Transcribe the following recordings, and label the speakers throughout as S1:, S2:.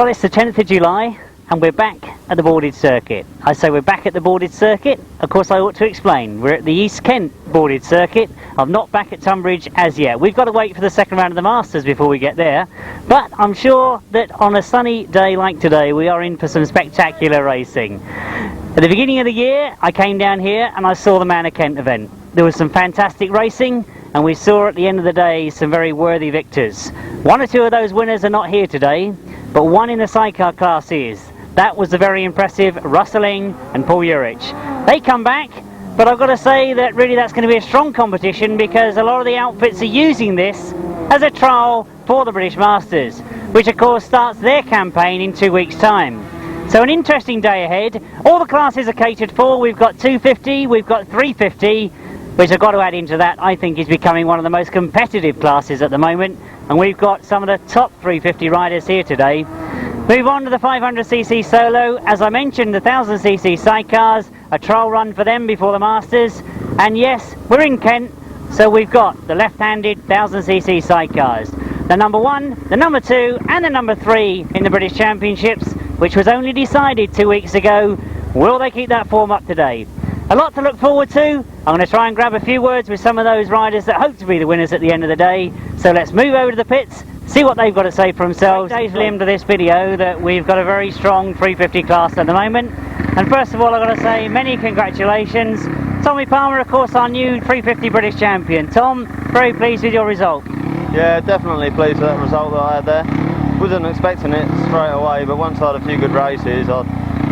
S1: Well, it's the 10th of July and we're back at the boarded circuit. I say we're back at the boarded circuit, of course I ought to explain. We're at the East Kent boarded circuit. I'm not back at Tunbridge as yet. We've got to wait for the second round of the Masters before we get there. But I'm sure that on a sunny day like today, we are in for some spectacular racing. At the beginning of the year, I came down here and I saw the Man of Kent event. There was some fantastic racing, and we saw at the end of the day some very worthy victors. One or two of those winners are not here today, but one in the sidecar class is. That was the very impressive Russelling and Paul Urich. They come back, but I've got to say that really that's going to be a strong competition, because a lot of the outfits are using this as a trial for the British Masters, which of course starts their campaign in 2 weeks' time. So an interesting day ahead. All the classes are catered for. We've got 250, we've got 350, which I've got to add into that, I think is becoming one of the most competitive classes at the moment, and we've got some of the top 350 riders here today. Move on to the 500cc solo. As I mentioned, the 1000cc sidecars, a trial run for them before the Masters. And yes, we're in Kent, so we've got the left-handed 1000cc sidecars. The number 1, the number 2 and the number 3 in the British Championships, which was only decided 2 weeks ago. Will they keep that form up today? A lot to look forward to. I'm going to try and grab a few words with some of those riders that hope to be the winners at the end of the day. So let's move over to the pits, see what they've got to say for themselves. Days limbed to this video that we've got a very strong 350 class at the moment. And first of all, I've got to say many congratulations. Tommy Palmer, of course, our new 350 British champion. Tom, very pleased with your result.
S2: Yeah, definitely pleased with that result that I had there. Wasn't expecting it straight away, but once I had a few good races, I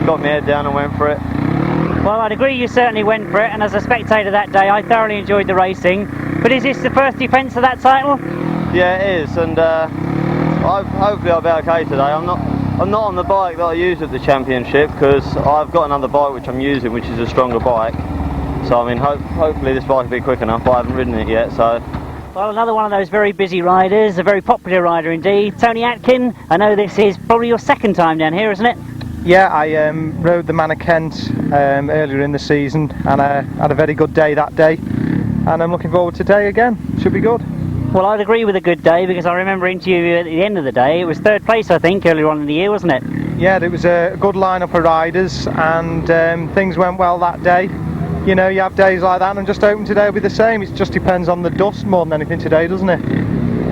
S2: got my head down and went for it.
S1: Well, I'd agree you certainly went for it, and as a spectator that day I thoroughly enjoyed the racing. But is this the first defence of that title?
S2: Yeah, it is, and hopefully I'll be okay today. I'm not on the bike that I used at the championship, because I've got another bike which I'm using, which is a stronger bike. So I mean, hopefully this bike will be quick enough, but I haven't ridden it yet. So.
S1: Well, another one of those very busy riders, a very popular rider indeed, Tony Atkin. I know this is probably your second time down here, isn't it?
S3: Yeah, I rode the Man of Kent earlier in the season, and I had a very good day that day, and I'm looking forward to today again. Should be good.
S1: Well, I'd agree with a good day, because I remember interviewing you at the end of the day. It was third place, I think, earlier on in the year, wasn't it?
S3: Yeah, it was a good lineup of riders, and things went well that day. You know, you have days like that, and I'm just hoping today will be the same. It just depends on the dust more than anything today, doesn't it?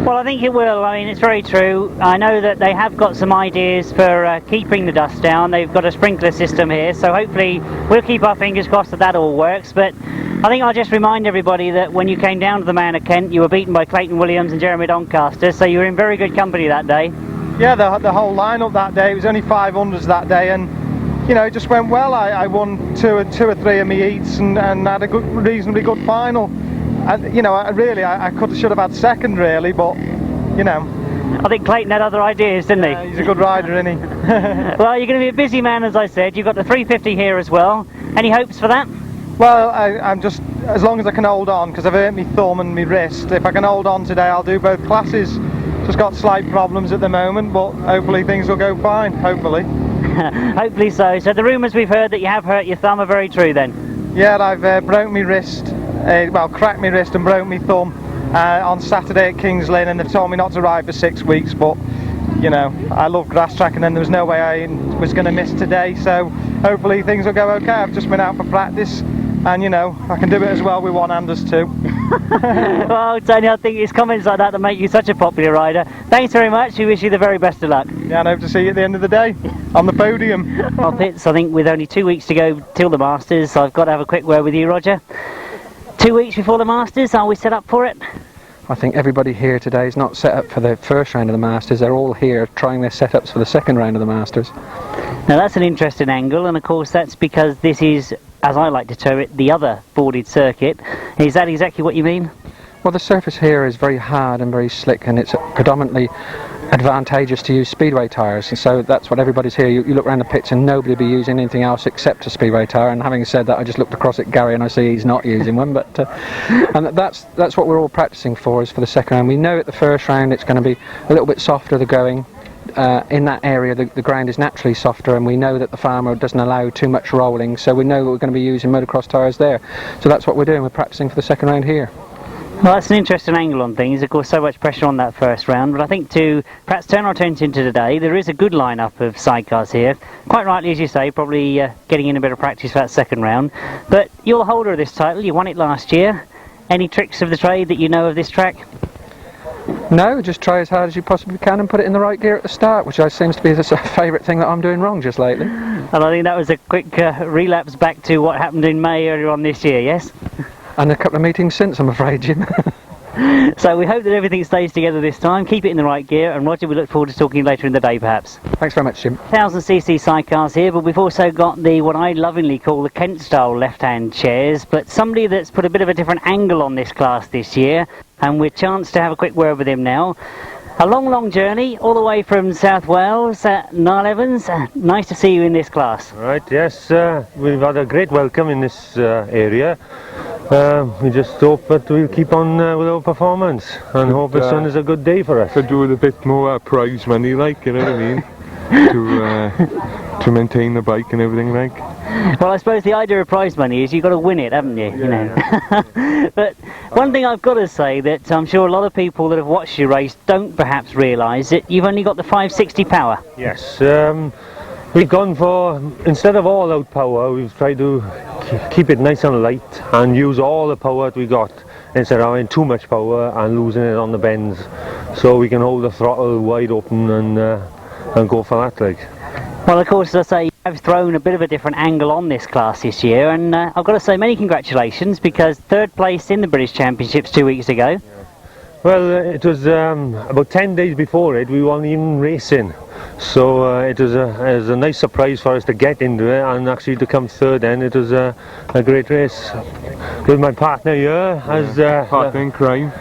S1: Well, I think it will. I mean, it's very true. I know that they have got some ideas for keeping the dust down. They've got a sprinkler system here, so hopefully we'll keep our fingers crossed that that all works. But I think I'll just remind everybody that when you came down to the Man of Kent, you were beaten by Clayton Williams and Jeremy Doncaster, so you were in very good company that day.
S3: Yeah, the whole lineup that day. It was only 500s that day, and you know, it just went well. I won two or three of my heats and had a reasonably good final. And you know, I should have had second really, but you know.
S1: I think Clayton had other ideas, didn't he?
S3: Yeah, he's a good rider, isn't he?
S1: Well, you're going to be a busy man, as I said. You've got the 350 here as well. Any hopes for that?
S3: Well, I'm just, as long as I can hold on, because I've hurt my thumb and my wrist. If I can hold on today, I'll do both classes. Just got slight problems at the moment, but hopefully things will go fine. Hopefully.
S1: Hopefully so. So the rumours we've heard that you have hurt your thumb are very true then?
S3: Yeah, I've broke my wrist. Well, cracked my wrist and broke my thumb on Saturday at King's Lynn, and they've told me not to ride for 6 weeks, but you know, I love Grasstrack, and then there was no way I was going to miss today, so hopefully things will go okay. I've just been out for practice, and you know, I can do it as well with one hand as two.
S1: Well, Tony, I think it's comments like that make you such a popular rider. Thanks very much. We wish you the very best of luck.
S3: Yeah, and I hope to see you at the end of the day on the podium.
S1: Well, Pits, I think with only 2 weeks to go till the Masters, I've got to have a quick word with you, Roger. 2 weeks before the Masters, are we set up for it?
S4: I think everybody here today is not set up for the first round of the Masters. They're all here trying their setups for the second round of the Masters.
S1: Now that's an interesting angle, and of course that's because this is, as I like to term it, the other boarded circuit. Is that exactly what you mean?
S4: Well, the surface here is very hard and very slick, and it's predominantly advantageous to use Speedway tyres, and so that's what everybody's here. You look around the pits and nobody will be using anything else except a Speedway tyre, and having said that, I just looked across at Gary and I see he's not using one, but and that's what we're all practicing for, is for the second round. We know at the first round it's going to be a little bit softer, the going. In that area the ground is naturally softer, and we know that the farmer doesn't allow too much rolling, so we know that we're going to be using motocross tyres there. So that's what we're doing, we're practicing for the second round here.
S1: Well, that's an interesting angle on things. Of course, so much pressure on that first round, but I think to perhaps turn our attention to today, there is a good lineup of sidecars here. Quite rightly, as you say, probably getting in a bit of practice for that second round. But you're the holder of this title, you won it last year. Any tricks of the trade that you know of this track?
S4: No, just try as hard as you possibly can and put it in the right gear at the start, which seems to be the favourite thing that I'm doing wrong just lately.
S1: And I think that was a quick relapse back to what happened in May earlier on this year, yes?
S4: And a couple of meetings since, I'm afraid, Jim.
S1: So we hope that everything stays together this time. Keep it in the right gear, and Roger, we look forward to talking later in the day perhaps.
S4: Thanks very much, Jim.
S1: 1000cc sidecars here, but we've also got the what I lovingly call the Kent style left-hand chairs, but somebody that's put a bit of a different angle on this class this year, and we're chance to have a quick word with him now. A long journey all the way from South Wales. Neal Evans, nice to see you in this class.
S5: Right, yes, we've had a great welcome in this area. We just hope that we'll keep on with our performance and hope this one is a good day for us.
S6: Could do with a bit more prize money, like, you know what I mean? to maintain the bike and everything, like.
S1: Well, I suppose the idea of prize money is you've got to win it, haven't you? You know. But one thing I've got to say that I'm sure a lot of people that have watched you race don't perhaps realise that you've only got the 560 power.
S5: Yes, we've gone for, instead of all out power, we've tried to keep it nice and light and use all the power that we got instead of having too much power and losing it on the bends, so we can hold the throttle wide open and go for that, like.
S1: Well, of course, as I say, I've thrown a bit of a different angle on this class this year, and I've got to say many congratulations, because third place in the British Championships 2 weeks ago.
S5: Yeah. Well, it was about 10 days before it, we weren't even racing, so it was a nice surprise for us to get into it and actually to come third. Then it was a great race with my partner here as
S6: partner in crime.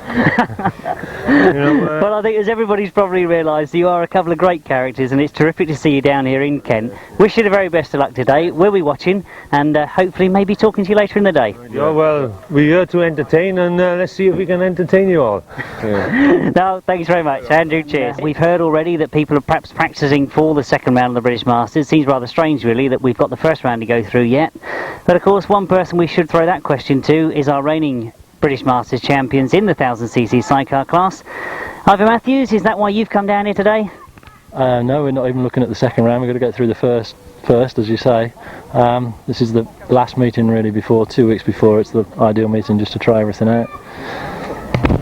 S5: You know,
S1: well, I think as everybody's probably realised, you are a couple of great characters, and it's terrific to see you down here in Kent. Wish you the very best of luck today. We'll be watching, and hopefully maybe talking to you later in the day.
S5: Yeah, well, we're here to entertain, and let's see if we can entertain you all.
S6: Yeah.
S1: No, thanks very much, Andrew. Cheers. We've heard already that people are perhaps practising for the second round of the British Masters. Seems rather strange, really, that we've got the first round to go through yet. But of course, one person we should throw that question to is our reigning British Masters champions in the 1000cc sidecar class. Ivor Matthews, is that why you've come down here today?
S7: No, we're not even looking at the second round. We've got to get through the first, as you say. This is the last meeting really before, 2 weeks before. It's the ideal meeting just to try everything out.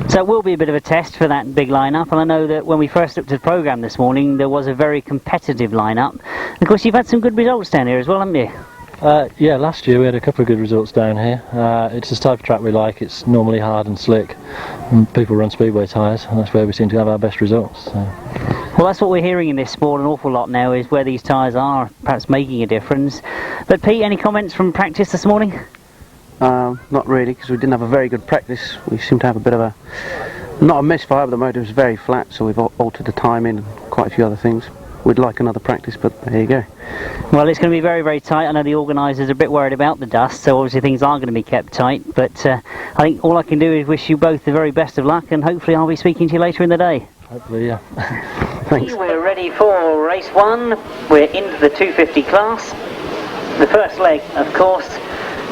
S1: So it will be a bit of a test for that big lineup, and I know that when we first looked at the programme this morning, there was a very competitive lineup. Of course, you've had some good results down here as well, haven't you?
S7: Yeah, last year we had a couple of good results down here. It's the type of track we like. It's normally hard and slick, and people run speedway tyres, and that's where we seem to have our best results. So.
S1: Well, that's what we're hearing in this sport an awful lot now, is where these tyres are perhaps making a difference. But Pete, any comments from practice this morning?
S8: Not really, because we didn't have a very good practice. We seem to have a bit of a, not a misfire, but the motor was very flat, so we've altered the timing and quite a few other things. We'd like another practice, but there you go.
S1: Well, it's going to be very tight. I know the organisers are a bit worried about the dust, so obviously things are going to be kept tight, but I think all I can do is wish you both the very best of luck, and hopefully I'll be speaking to you later in the day.
S7: Hopefully, yeah.
S8: Thanks.
S1: We're ready for race one. We're into the 250 class. The first leg, of course,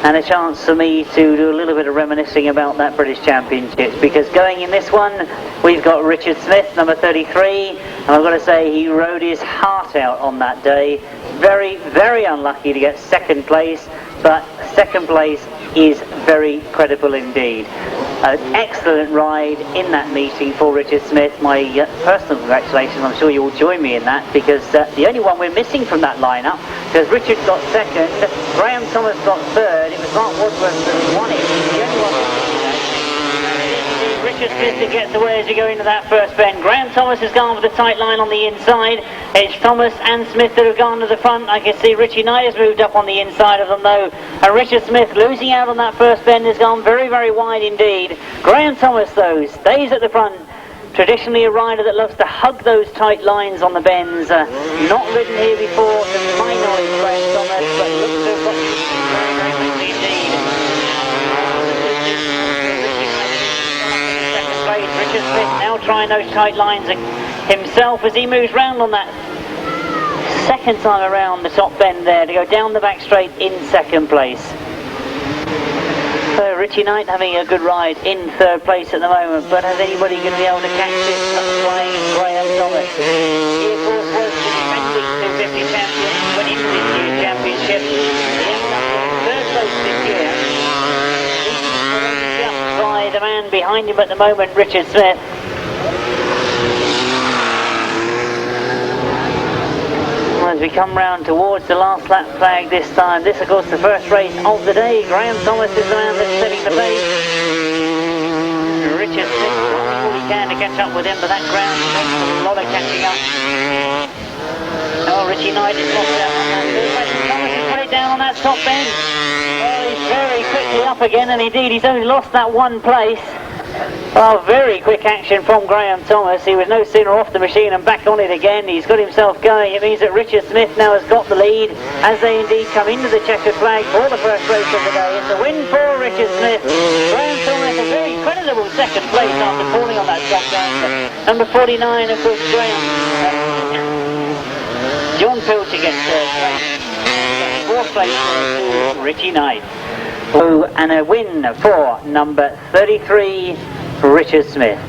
S1: and a chance for me to do a little bit of reminiscing about that British Championships, because going in this one we've got Richard Smith, number 33, and I've got to say he rode his heart out on that day. Very unlucky to get second place, but second place is very credible indeed. An excellent ride in that meeting for Richard Smith. My personal congratulations, I'm sure you'll join me in that, because the only one we're missing from that lineup, because Richard got second, Graham Thomas got third, it was Mark Woodworth that won it. He's the only one missing that. Richard Smith that gets away as you go into that first bend. Graham Thomas has gone with a tight line on the inside. It's Thomas and Smith that have gone to the front. I can see Richie Knight has moved up on the inside of them though. And Richard Smith, losing out on that first bend, has gone very wide indeed. Graham Thomas though stays at the front. Traditionally a rider that loves to hug those tight lines on the bends. Not ridden here before, the final is Graham Thomas, but looks to have got very quickly indeed. Richard Smith now trying those tight lines himself as he moves round on that second time around the top bend there to go down the back straight in second place. So Richie Knight having a good ride in third place at the moment, but has anybody going to be able to catch this? Flying Graham Thomas. He of course was the defending 250 champion, winning this year's championship. He ended up in third place this year. Just by the man behind him at the moment, Richard Smith. As we come round towards the last lap flag this time, this of course the first race of the day. Graham Thomas is the man that's setting the pace. Richard Smith doing all he can to catch up with him, but that ground takes a lot of catching up. Oh, Richie Knight is lost out on that. Thomas has put it down on that top bend. Oh, he's very quickly up again, and indeed he's only lost that one place. Oh, very quick action from Graham Thomas. He was no sooner off the machine and back on it again. He's got himself going. It means that Richard Smith now has got the lead as they indeed come into the checkered flag for the first race of the day. It's a win for Richard Smith. Graham Thomas a very creditable second place after falling on that top down. Number 49, of course, Graham. John Pilcher gets third place. Fourth place for Richie Knight. Oh, and a win for number 33, Richard Smith.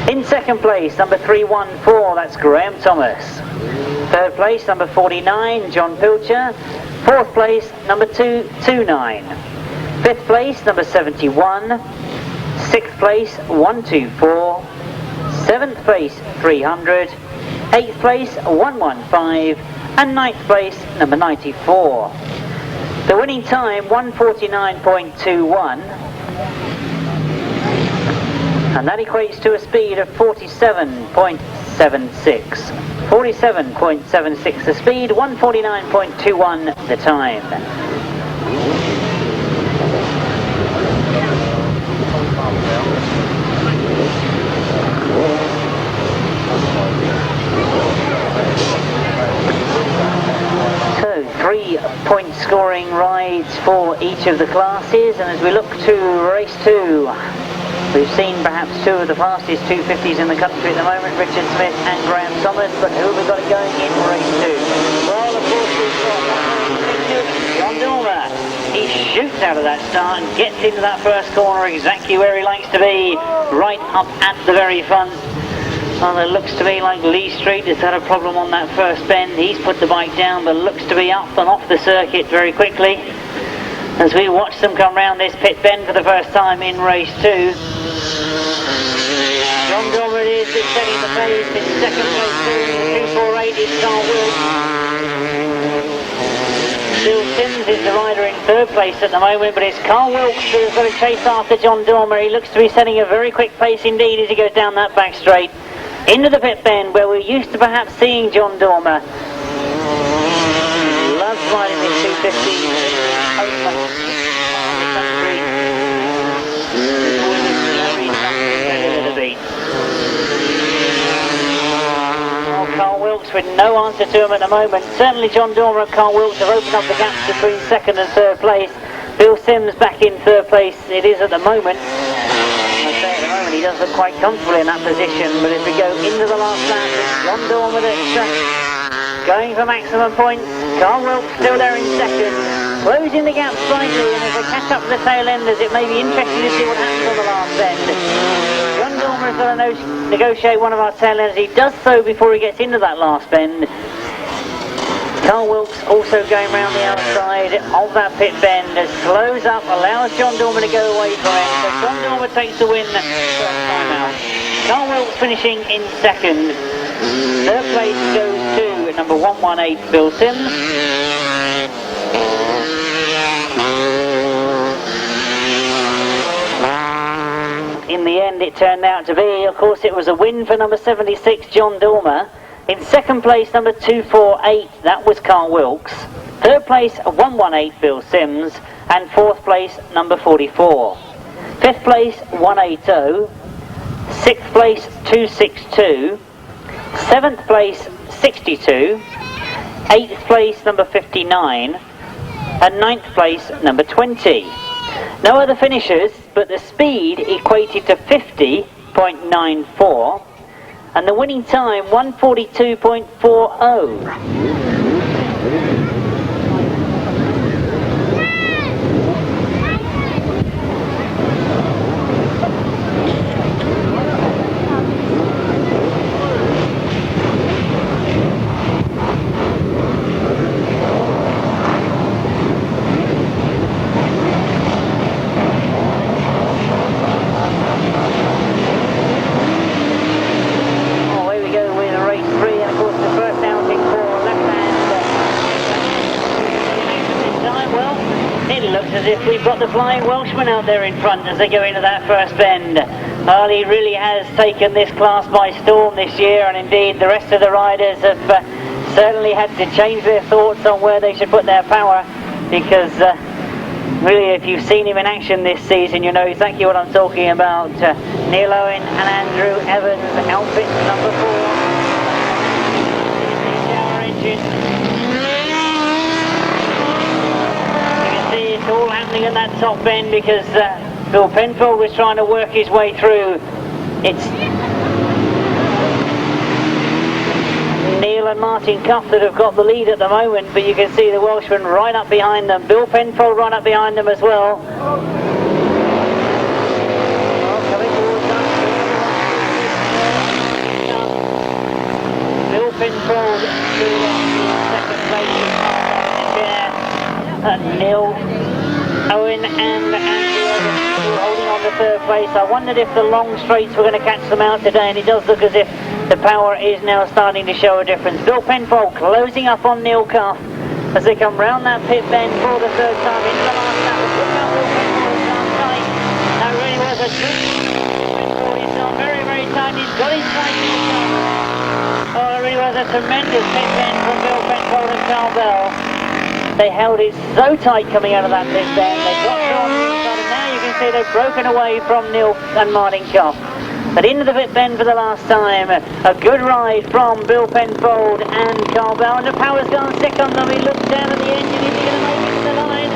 S1: In second place, number 314, that's Graham Thomas. Third place, number 49, John Pilcher. Fourth place, number 229. Fifth place, number 71. Sixth place, 124. Seventh place, 300. Eighth place, 115. And ninth place, number 94. The winning time, 1:49.21, and that equates to a speed of 47.76. 47.76 the speed, 1:49.21 the time. So 3 point scoring rides for each of the classes, and as we look to race 2, we've seen perhaps 2 of the fastest 250s in the country at the moment, Richard Smith and Graham Thomas, but who have we got going in race 2? Well, of course we've got John Dormer. He shoots out of that start and gets into that first corner exactly where he likes to be, right up at the very front. Well, it looks to me like Leigh Street has had a problem on that first bend. He's put the bike down, but looks to be up and off the circuit very quickly. As we watch them come round this pit bend for the first time in race 2. John Dormer is setting the pace in second place. 248 is Carl Wilkes. Bill Sims is the rider in third place at the moment, but it's Carl Wilkes who's got to chase after John Dormer. He looks to be setting a very quick pace indeed as he goes down that back straight. Into the pit bend where we're used to perhaps seeing John Dormer. Loves riding this 250. Carl Wilkes with no answer to him at the moment. Certainly John Dormer and Carl Wilkes have opened up the gaps between second and third place. Bill Sims back in third place it is at the moment. At the moment he does look quite comfortable in that position, but as we go into the last lap, John Dormer going for maximum points. Carl Wilkes still there in second, closing the gap slightly, and as they catch up to the tail enders, it may be interesting to see what happens on the last end. John Dormer has got to negotiate one of our tail enders. He does so before he gets into that last bend. Carl Wilkes also going round the outside of that pit bend, slows up, allows John Dormer to go away from it. So John Dormer takes the win first time out. Carl Wilkes finishing in second. Third place goes to number 118, Bill Sims. In the end it turned out to be, of course, it was a win for number 76, John Dormer. In second place, number 248, that was Carl Wilkes. Third place, 118, Bill Sims. And fourth place, number 44. Fifth place, 180. Sixth place, 262. Seventh place, 62. Eighth place, number 59. And ninth place, number 20. No other finishers, but the speed equated to 50.94. And the winning time, 1:42.40. we've got the Flying Welshman out there in front as they go into that first bend. Harley really has taken this class by storm this year, and indeed the rest of the riders have certainly had to change their thoughts on where they should put their power, because really, if you've seen him in action this season, you know exactly what I'm talking about. Neal Owen and Andrew Evans, outfit number 4. Engine. You can see it's all happening in that top bend because Bill Penfold was trying to work his way through. It's Neal and Martin Cuff that have got the lead at the moment, but you can see the Welshman right up behind them. Bill Penfold right up behind them as well. Bill Penfold to second place. Neal Owen and Andrew holding on to third place. I wondered if the long straights were going to catch them out today, and it does look as if the power is now starting to show a difference. Bill Penfold closing up on Neal Cuff as they come round that pit bend for the third time into the last lap. Look how Bill Penfold is tight. That really was a Penfold. He's not very, very tight. He's got his tight Neal Cuff. Oh, it really was a tremendous pit bend from Bill Penfold and Carl Bell. They held it so tight coming out of that pit bend. They got on the inside, and now you can see they've broken away from Neal and Martin Cuff. But into the pit bend for the last time. A good ride from Bill Penfold and Carl Bell, and the power's gone sick on them. He looks down at the engine. Is he going to make it to the line?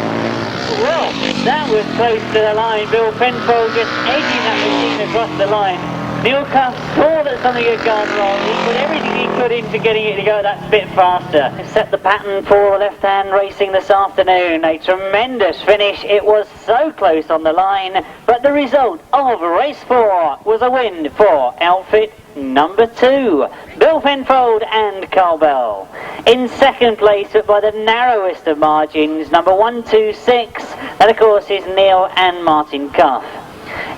S1: Well, that was close to the line. Bill Penfold just edging that machine across the line. Neal Cuff saw that something had gone wrong. He put everything he could into getting it to go that bit faster. Set the pattern for left-hand racing this afternoon. A tremendous finish. It was so close on the line, but the result of race 4 was a win for outfit number 2, Bill Penfold and Carl Bell. In second place, but by the narrowest of margins, number 126, that of course is Neal and Martin Cuff.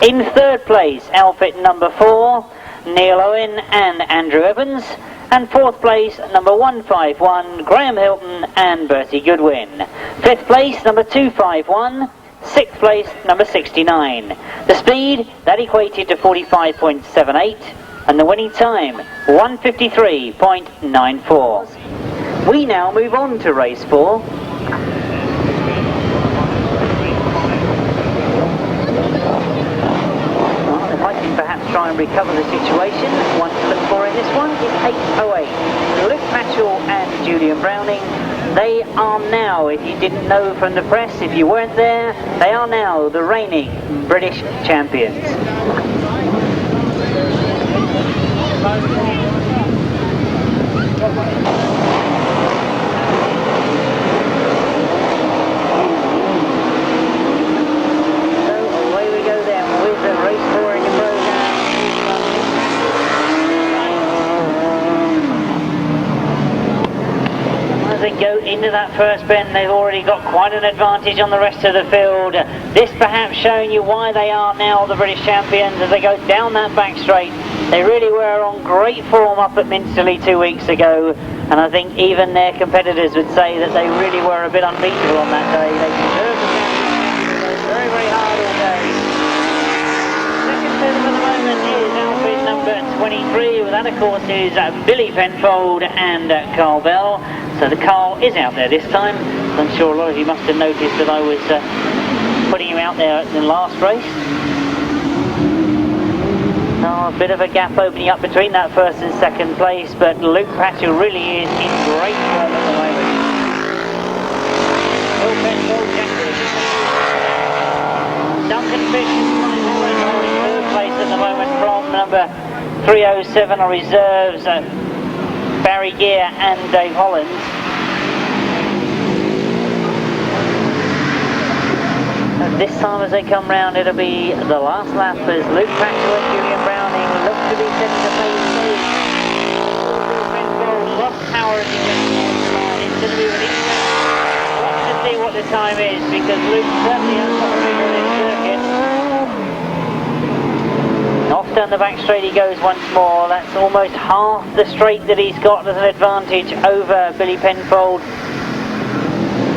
S1: In third place, outfit number 4, Neal Owen and Andrew Evans. And fourth place, number 151, Graham Hilton and Bertie Goodwin. Fifth place, number 251. Sixth place, number 69. The speed, that equated to 45.78. And the winning time, 153.94. We now move on to race 4. Perhaps try and recover the situation. One to look for in this one is 808. Luke Pachol and Julian Browning. They are now, if you didn't know from the press, if you weren't there, they are now the reigning British champions. So away we go then with the race 4 in your program. As they go into that first bend, they've already got quite an advantage on the rest of the field. This perhaps showing you why they are now the British champions as they go down that back straight. They really were on great form up at Minsterley 2 weeks ago, and I think even their competitors would say that they really were a bit unbeatable on that day. They deserved the championship. Very, very hard all day. Second set at the moment is outfit number 23, well, that of course is Billy Penfold and Carl Bell. So the Carl is out there this time. I'm sure a lot of you must have noticed that I was putting him out there in the last race. Oh, a bit of a gap opening up between that first and second place, but Luke Pachol really is in great form at the moment. Bill Penfold, Duncan Fish is in third place at the moment from number 307 on reserves. Barry Gear and Dave Holland. And this time as they come round, it'll be the last lap as Luke Pachol and Julian Browning look to be setting the pace. Penfold lost power as he gets towards the line. It's going to be an interesting. Watch to see what the time is, because Luke certainly has got a figure in this circuit. Off down the back straight he goes once more. That's almost half the straight that he's got as an advantage over Billy Penfold.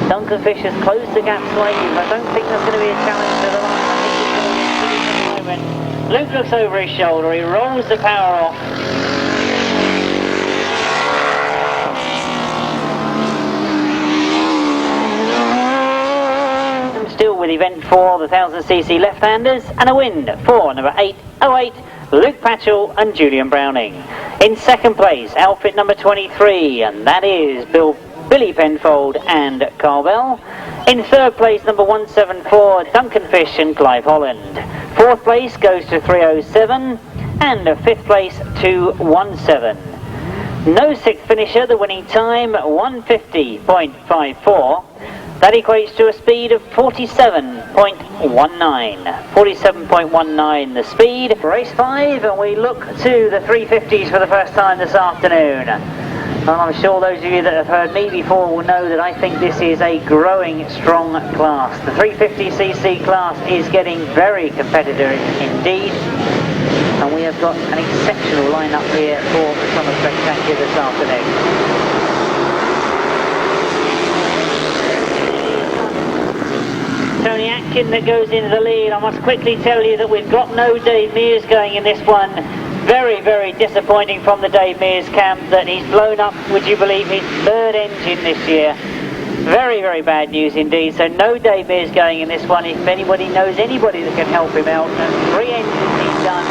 S1: Duncan Fisher's closed the gap slightly, but I don't think that's going to be a challenge to the line. I think he's going to be at the moment. Luke looks over his shoulder, he rolls the power off. Still with event 4, the 1000cc left-handers, and a win for number 808, Luke Pachol and Julian Browning. In second place, outfit number 23, and that is Billy Penfold and Carl Bell. In third place, number 174, Duncan Fish and Clive Holland. Fourth place goes to 307, and fifth place to 17. No sixth finisher, the winning time 150.54. That equates to a speed of 47.19. 47.19 the speed. Race 5, and we look to the 350s for the first time this afternoon. And I'm sure those of you that have heard me before will know that I think this is a growing strong class. The 350cc class is getting very competitive indeed. And we have got an exceptional lineup here for the Summer Spectacular this afternoon. Tony Atkin that goes into the lead. I must quickly tell you that we've got no Dave Mears going in this one. Very, very disappointing from the Dave Mears camp that he's blown up, would you believe, his third engine this year. Very, very bad news indeed. So no Dave Mears going in this one. If anybody knows anybody that can help him out, 3 engines he's done.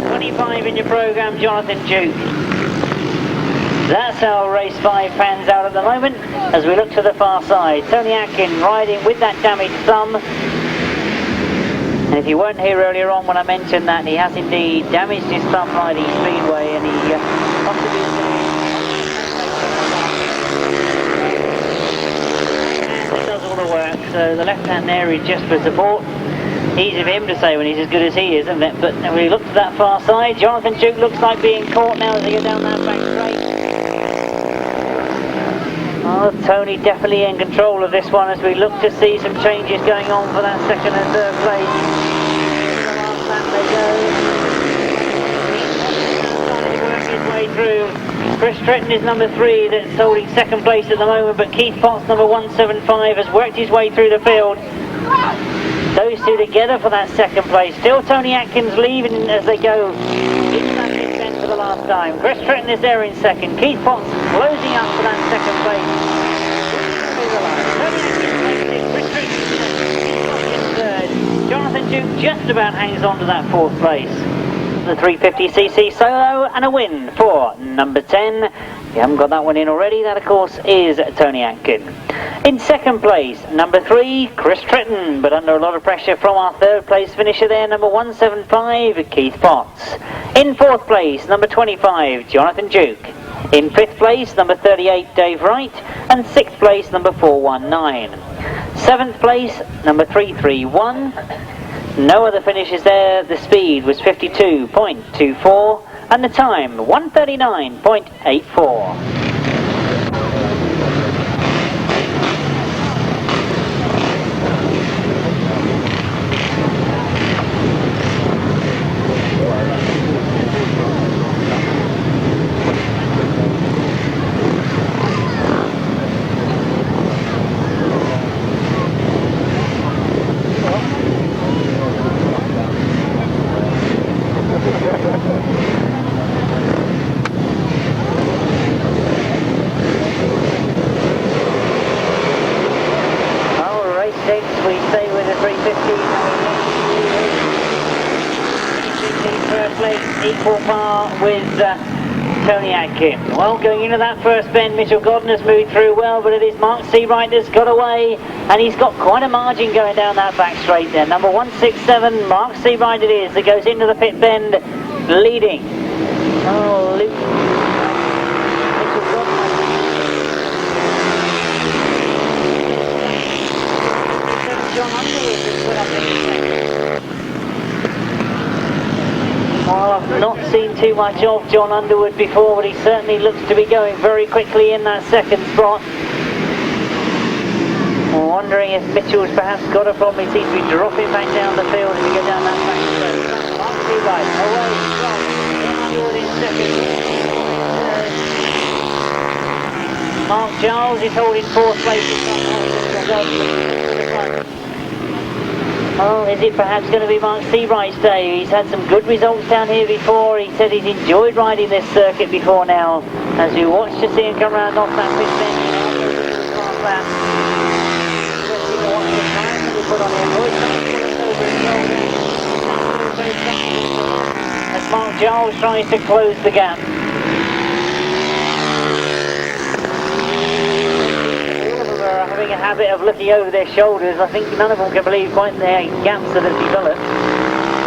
S1: 25 in your programme, Jonathan Duke. That's how race 5 pans out at the moment as we look to the far side. Tony Atkin riding with that damaged thumb. And if you weren't here earlier on when I mentioned that, he has indeed damaged his thumb riding Speedway, and he possibly does all the work. So the left hand there is just for support. Easy for him to say when he's as good as he is, isn't it? But when we look to that far side, Jonathan Duke looks like being caught now as they go down that back straight. Oh, Tony definitely in control of this one as we look to see some changes going on for that second and third place. The last lap they go. Working his way through. Chris Tritton is number 3 that's holding second place at the moment, but Keith Potts, number 175, has worked his way through the field. Those two together for that second place. Still Tony Atkins leaving as they go into that descent for the last time. Chris Tritton is there in second. Keith Potts closing up for that second place. Tony Atkins in third. Jonathan Duke just about hangs on to that fourth place. The 350cc solo and a win for number 10. If you haven't got that one in already, that of course is Tony Atkin. In second place, number 3, Chris Tritton, but under a lot of pressure from our third place finisher there, number 175, Keith Potts. In fourth place, number 25, Jonathan Duke. In fifth place, number 38, Dave Wright, and sixth place, number 419. Seventh place, number 331. No other finishes there. The speed was 52.24 and the time 139.84. Equal par with Tony Atkin. Well, going into that first bend, Mitchell Godden has moved through well, but it is Mark Seabright that's got away, and he's got quite a margin going down that back straight there. Number 167, Mark Seabright it is, that goes into the pit bend, leading. Oh, Luke. Mitchell Godden. John Underwood has put up in Well, I've not seen too much of John Underwood before, but he certainly looks to be going very quickly in that second spot. I'm wondering if Mitchell's perhaps got a problem. He seems to be dropping back down the field as he goes down that back straight. Mark Seabright away from John Underwood in second. Mark Giles is holding 4th place. Oh, is it perhaps going to be Mark Seabright's day? He's had some good results down here before. He said he's enjoyed riding this circuit before now. As we watch to see him come round off that pit as Mark Giles tries to close the gap. Having a habit of looking over their shoulders. I think none of them can believe quite the gaps that have developed.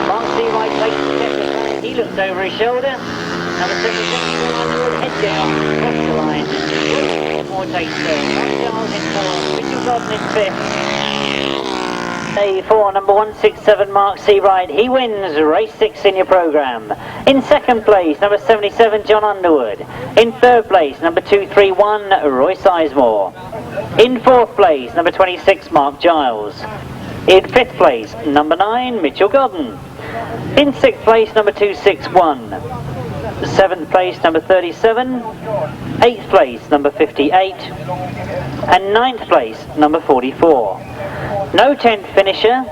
S1: Mark Seabright takes the step. He looks over his shoulder. Number 7, Underwood, head down, across the line. More takes there. Giles in 4th, Mitchell Godden in 5th. A4, number 167, Mark Seabright. He wins race 6 in your programme. In 2nd place, number 77, John Underwood. In 3rd place, number 231, Roy Sizemore. In 4th place, number 26, Mark Giles. In 5th place, number 9, Mitchell Godden. In 6th place, number 261. 7th place, number 37. 8th place, number 58. And 9th place, number 44. No 10th finisher.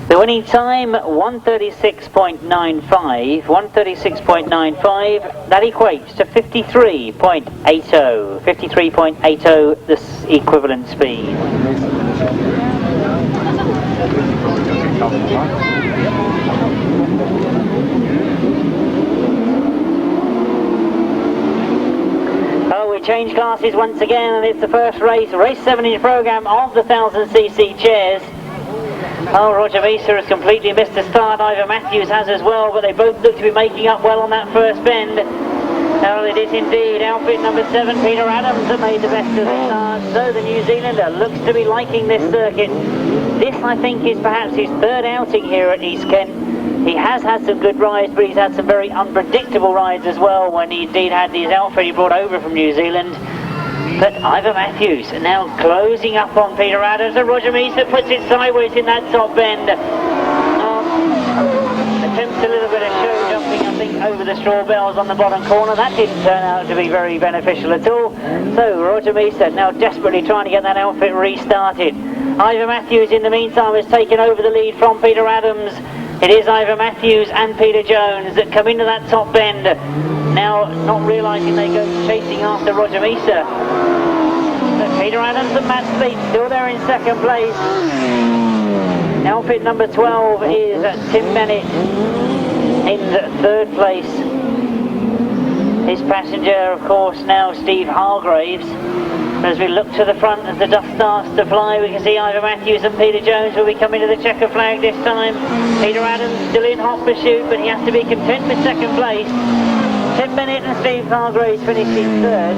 S1: The winning time, 136.95. 136.95. That equates to 53.80. 53.80, the equivalent speed. Oh, we change classes once again, and it's the first race, race 7 in your programme of the 1000cc chairs. Oh, Roger Mesa has completely missed the start. Ivor Matthews has as well, but they both look to be making up well on that first bend. Well, it is indeed outfit number 7, Peter Adams, that made the best of the start. So the New Zealander looks to be liking this circuit. This, I think, is perhaps his 3rd outing here at East Kent. He has had some good rides, but he's had some very unpredictable rides as well when he indeed had his outfit he brought over from New Zealand. But Ivor Matthews now closing up on Peter Adams, and Roger Mesa puts it sideways in that top bend. Attempts a little bit of show jumping, I think, over the straw bales on the bottom corner. That didn't turn out to be very beneficial at all. So Roger Mesa now desperately trying to get that outfit restarted. Ivor Matthews in the meantime has taken over the lead from Peter Adams. It is Ivor Matthews and Peter Jones that come into that top bend. Now not realising they go chasing after Roger Mesa. But Peter Adams and Matt Sleep still there in 2nd place. Outfit number 12 is Tim Bennett in 3rd place. His passenger, of course, now Steve Hargraves. As we look to the front as the dust starts to fly, we can see Ivor Matthews and Peter Jones will be coming to the checker flag this time. Peter Adams still in hot pursuit, but he has to be content with 2nd place. Tim Bennett and Steve Hargraves finishing 3rd.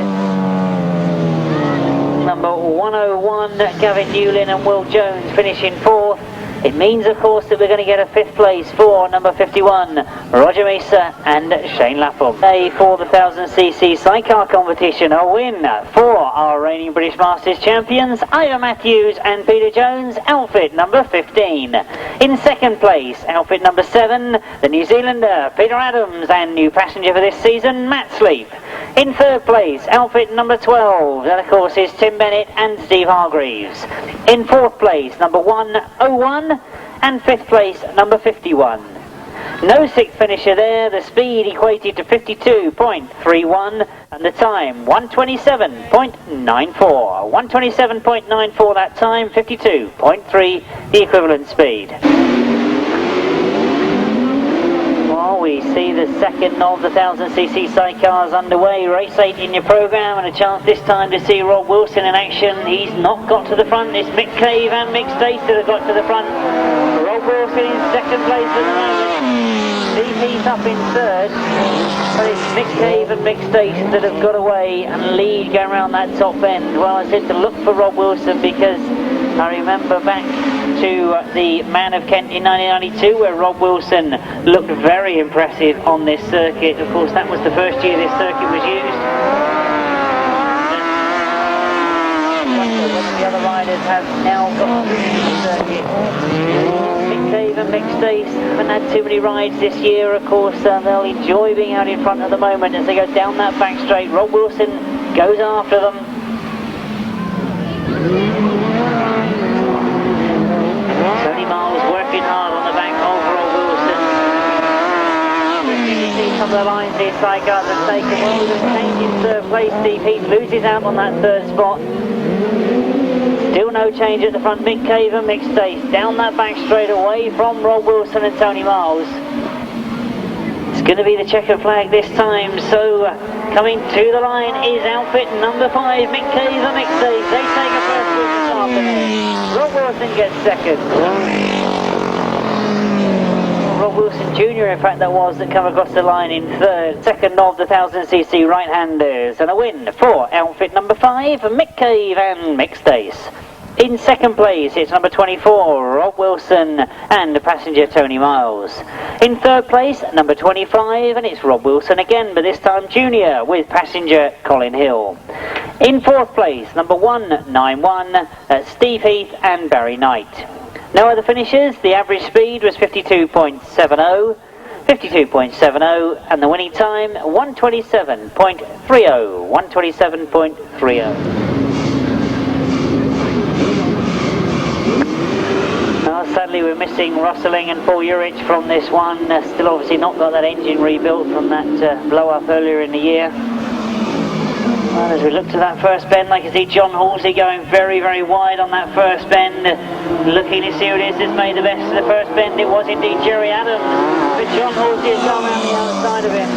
S1: Number 101, Gavin Newlin and Will Jones finishing 4th. It means, of course, that we're going to get a 5th place for number 51, Roger Mesa and Shane Lapham. Today for the 1000cc sidecar competition, a win for our reigning British Masters champions, Ivor Matthews and Peter Jones, outfit number 15. In 2nd place, outfit number 7, the New Zealander, Peter Adams, and new passenger for this season, Matt Sleep. In 3rd place, outfit number 12, that of course is Tim Bennett and Steve Hargreaves. In 4th place, number 101, and 5th place, number 51. No 6th finisher there, the speed equated to 52.31, and the time 127.94. 127.94 that time, 52.3 the equivalent speed. Well, we see the 2nd of the 1000cc sidecars underway, race 8 in your programme, and a chance this time to see Rob Wilson in action. He's not got to the front, it's Mick Cave and Mick Stace that have got to the front. Rob Wilson in 2nd place at the moment. DP's up in 3rd, but it's Mick Cave and Mick Stace that have got away, and Leigh going around that top end. Well, I said to look for Rob Wilson because I remember back to the Man of Kent in 1992 where Rob Wilson looked very impressive on this circuit. Of course, that was the first year this circuit was used. The other riders have now got through the circuit. Mick Cave and Mick Stace haven't had too many rides this year, of course. They'll enjoy being out in front at the moment as they go down that back straight. Rob Wilson goes after them. Tony Miles working hard on the back overall Wilson. You see some of the lines here, Sidecars have taken well. Change in third place, Steve Heath loses out on that third spot. Still no change at the front, Mick Cave and Mick Stace down that back straight away from Rob Wilson and Tony Miles. It's going to be the checkered flag this time, so coming to the line is outfit number 5, Mick Cave and Mick Stace. They take a first win this afternoon. Rob Wilson gets second. Rob Wilson Jr. in fact that was, that come across the line in third. Second of the 1000cc right-handers, and a win for outfit number 5, Mick Cave and Mick Stace. In second place it's number 24, Rob Wilson and passenger Tony Miles. In third place number 25, and it's Rob Wilson again, but this time junior with passenger Colin Hill. In fourth place number 191, Steve Heath and Barry Knight. No other finishers. The average speed was 52.70, and the winning time 127.30, 127.30. Sadly we're missing Rosseling and Paul Urich from this one. Still obviously not got that engine rebuilt from that blow up earlier in the year. Well, as we look to that first bend, I can see John Halsey going very, very wide on that first bend. Looking to see who it is that's made the best of the first bend. It was indeed Jerry Adams, but John Halsey has gone around the outside of him.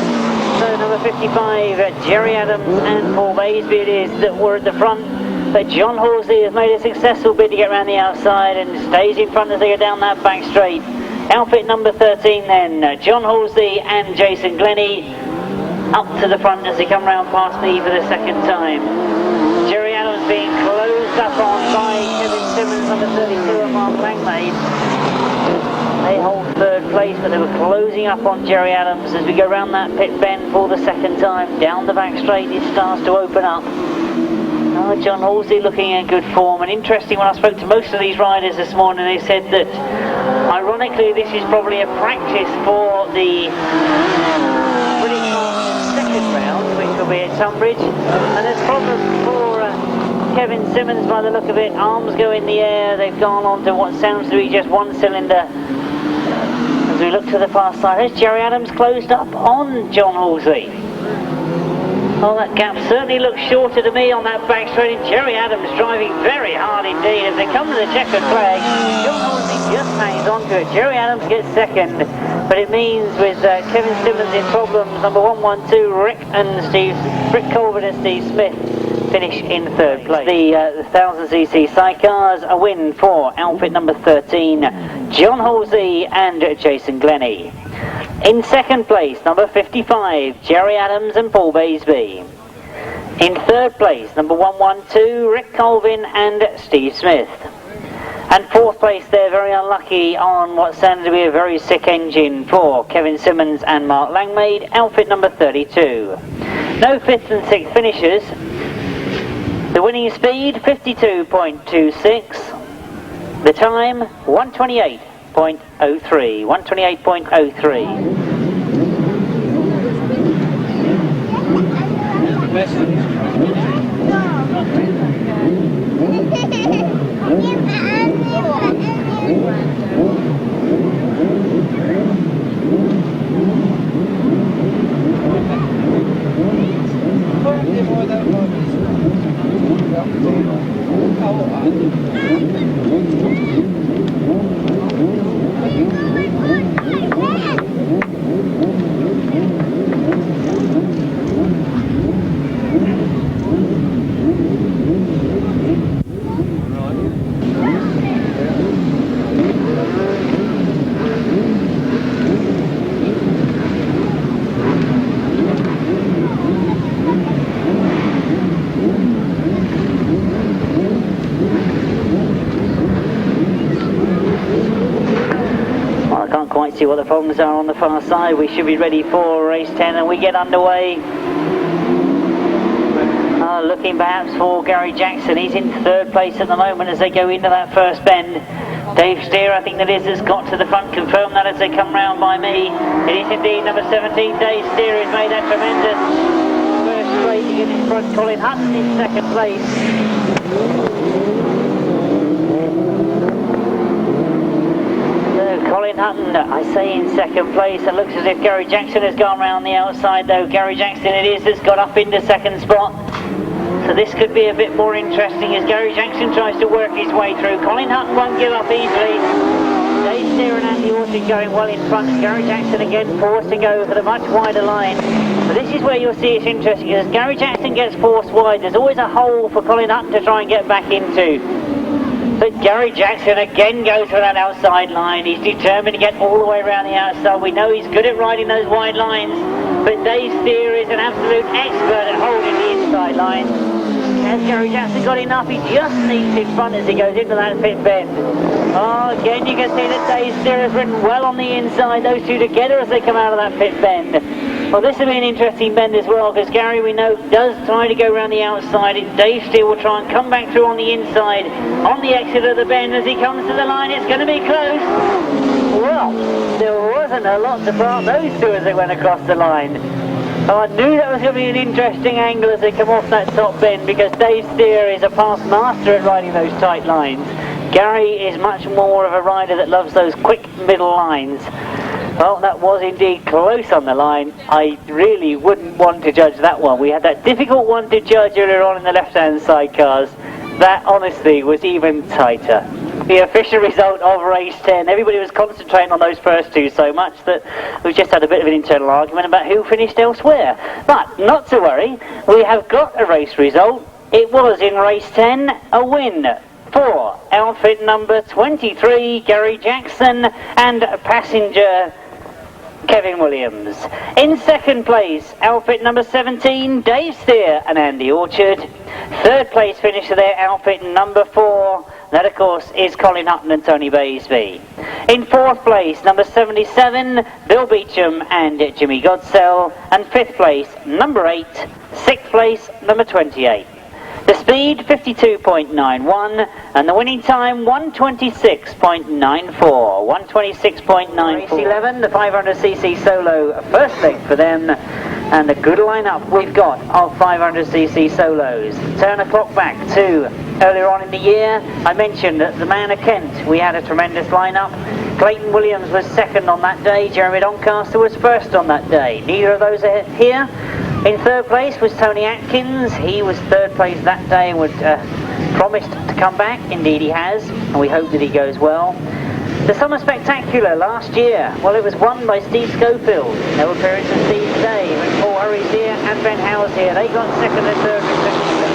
S1: So number 55, Jerry Adams and Paul Baisby it is that were at the front. But John Halsey has made a successful bid to get around the outside and stays in front as they go down that back straight. Outfit number 13 then, John Halsey and Jason Glennie up to the front as they come round past me for the second time. Jerry Adams being closed up on by Kevin Simmons, number 32, and Mark Langmaid. They hold third place, but they were closing up on Jerry Adams as we go round that pit bend for the second time. Down the back straight it starts to open up. Oh, John Halsey looking in good form, and interesting, when I spoke to most of these riders this morning, they said that ironically this is probably a practice for the British second round, which will be at Tunbridge. And there's problems for Kevin Simmons by the look of it. Arms go in the air, they've gone on to what sounds to be just one cylinder. As we look to the far side, there's Jerry Adams closed up on John Halsey. Oh, that gap certainly looks shorter to me on that back straight. Jerry Adams driving very hard indeed. As they come to the checkered flag, John Halsey just hangs on to it. Jerry Adams gets second, but it means with Kevin Simmons in problems, number 112, Rick Colvin and Steve Smith finish in third place. The 1000cc Sidecars, a win for outfit number 13, John Halsey and Jason Glennie. In second place, number 55, Jerry Adams and Paul Baisby. In third place, number 112, Rick Colvin and Steve Smith. And fourth place, they're very unlucky on what sounded to be a very sick engine for Kevin Simmons and Mark Langmaid, outfit number 32. No fifth and sixth finishers. The winning speed, 52.26. The time, 128.03, 128.03. See what the problems are on the far side. We should be ready for race 10 and we get underway. Looking perhaps for Gary Jackson. He's in third place at the moment as they go into that first bend. Dave Steer, I think that is, has got to the front. Confirm that as they come round by me. It is indeed number 17, Dave Steer, has made that tremendous first straight to get in front. Colin Hutton in second place. Hutton, I say in second place. It looks as if Gary Jackson has gone round the outside though. Gary Jackson it is that's got up into second spot. So this could be a bit more interesting as Gary Jackson tries to work his way through. Colin Hutton won't give up easily. Dave Steer and Andy Orchard going well in front. Gary Jackson again forced to go for the much wider line. So this is where you'll see it's interesting. As Gary Jackson gets forced wide, there's always a hole for Colin Hutton to try and get back into. But Gary Jackson again goes for that outside line. He's determined to get all the way around the outside. We know he's good at riding those wide lines. But Dave Steer is an absolute expert at holding the inside line. Has Gary Jackson got enough? He just needs in front as he goes into that pit bend. Oh, again you can see that Dave Steer has ridden well on the inside, those two together as they come out of that pit bend. Well, this will be an interesting bend as well, because Gary, we know, does try to go around the outside. Dave Steer will try and come back through on the inside, on the exit of the bend as he comes to the line. It's going to be close. Well, there wasn't a lot to part those two as they went across the line. Oh, I knew that was going to be an interesting angle as they come off that top bend, because Dave Steer is a past master at riding those tight lines. Gary is much more of a rider that loves those quick middle lines. Well, that was indeed close on the line. I really wouldn't want to judge that one. We had that difficult one to judge earlier on in the left-hand sidecars. That, honestly, was even tighter. The official result of race 10, everybody was concentrating on those first two so much that we just had a bit of an internal argument about who finished elsewhere. But not to worry, we have got a race result. It was in race 10, a win for outfit number 23, Gary Jackson, and passenger Kevin Williams. In second place, outfit number 17, Dave Steer and Andy Orchard. Third place finisher there, outfit number 4. That, of course, is Colin Hutton and Tony Baisby. In fourth place, number 77, Bill Beecham and Jimmy Godsell. And fifth place, number 8. Sixth place, number 28. The speed, 52.91, and the winning time, 126.94. 126.94. Race 11, the 500cc solo first leg for them, and a good lineup we've got of 500cc solos. Turn the clock back to earlier on in the year. I mentioned that the man of Kent, we had a tremendous lineup. Clayton Williams was second on that day, Jeremy Doncaster was first on that day. Neither of those are here. In third place was Tony Atkins. He was third place that day and would promised to come back. Indeed he has, and we hope that he goes well. The Summer Spectacular last year, well, it was won by Steve Schofield. No appearance of Steve today, but Paul Hurry's here and Ben Howe's here. They got second and third respectively.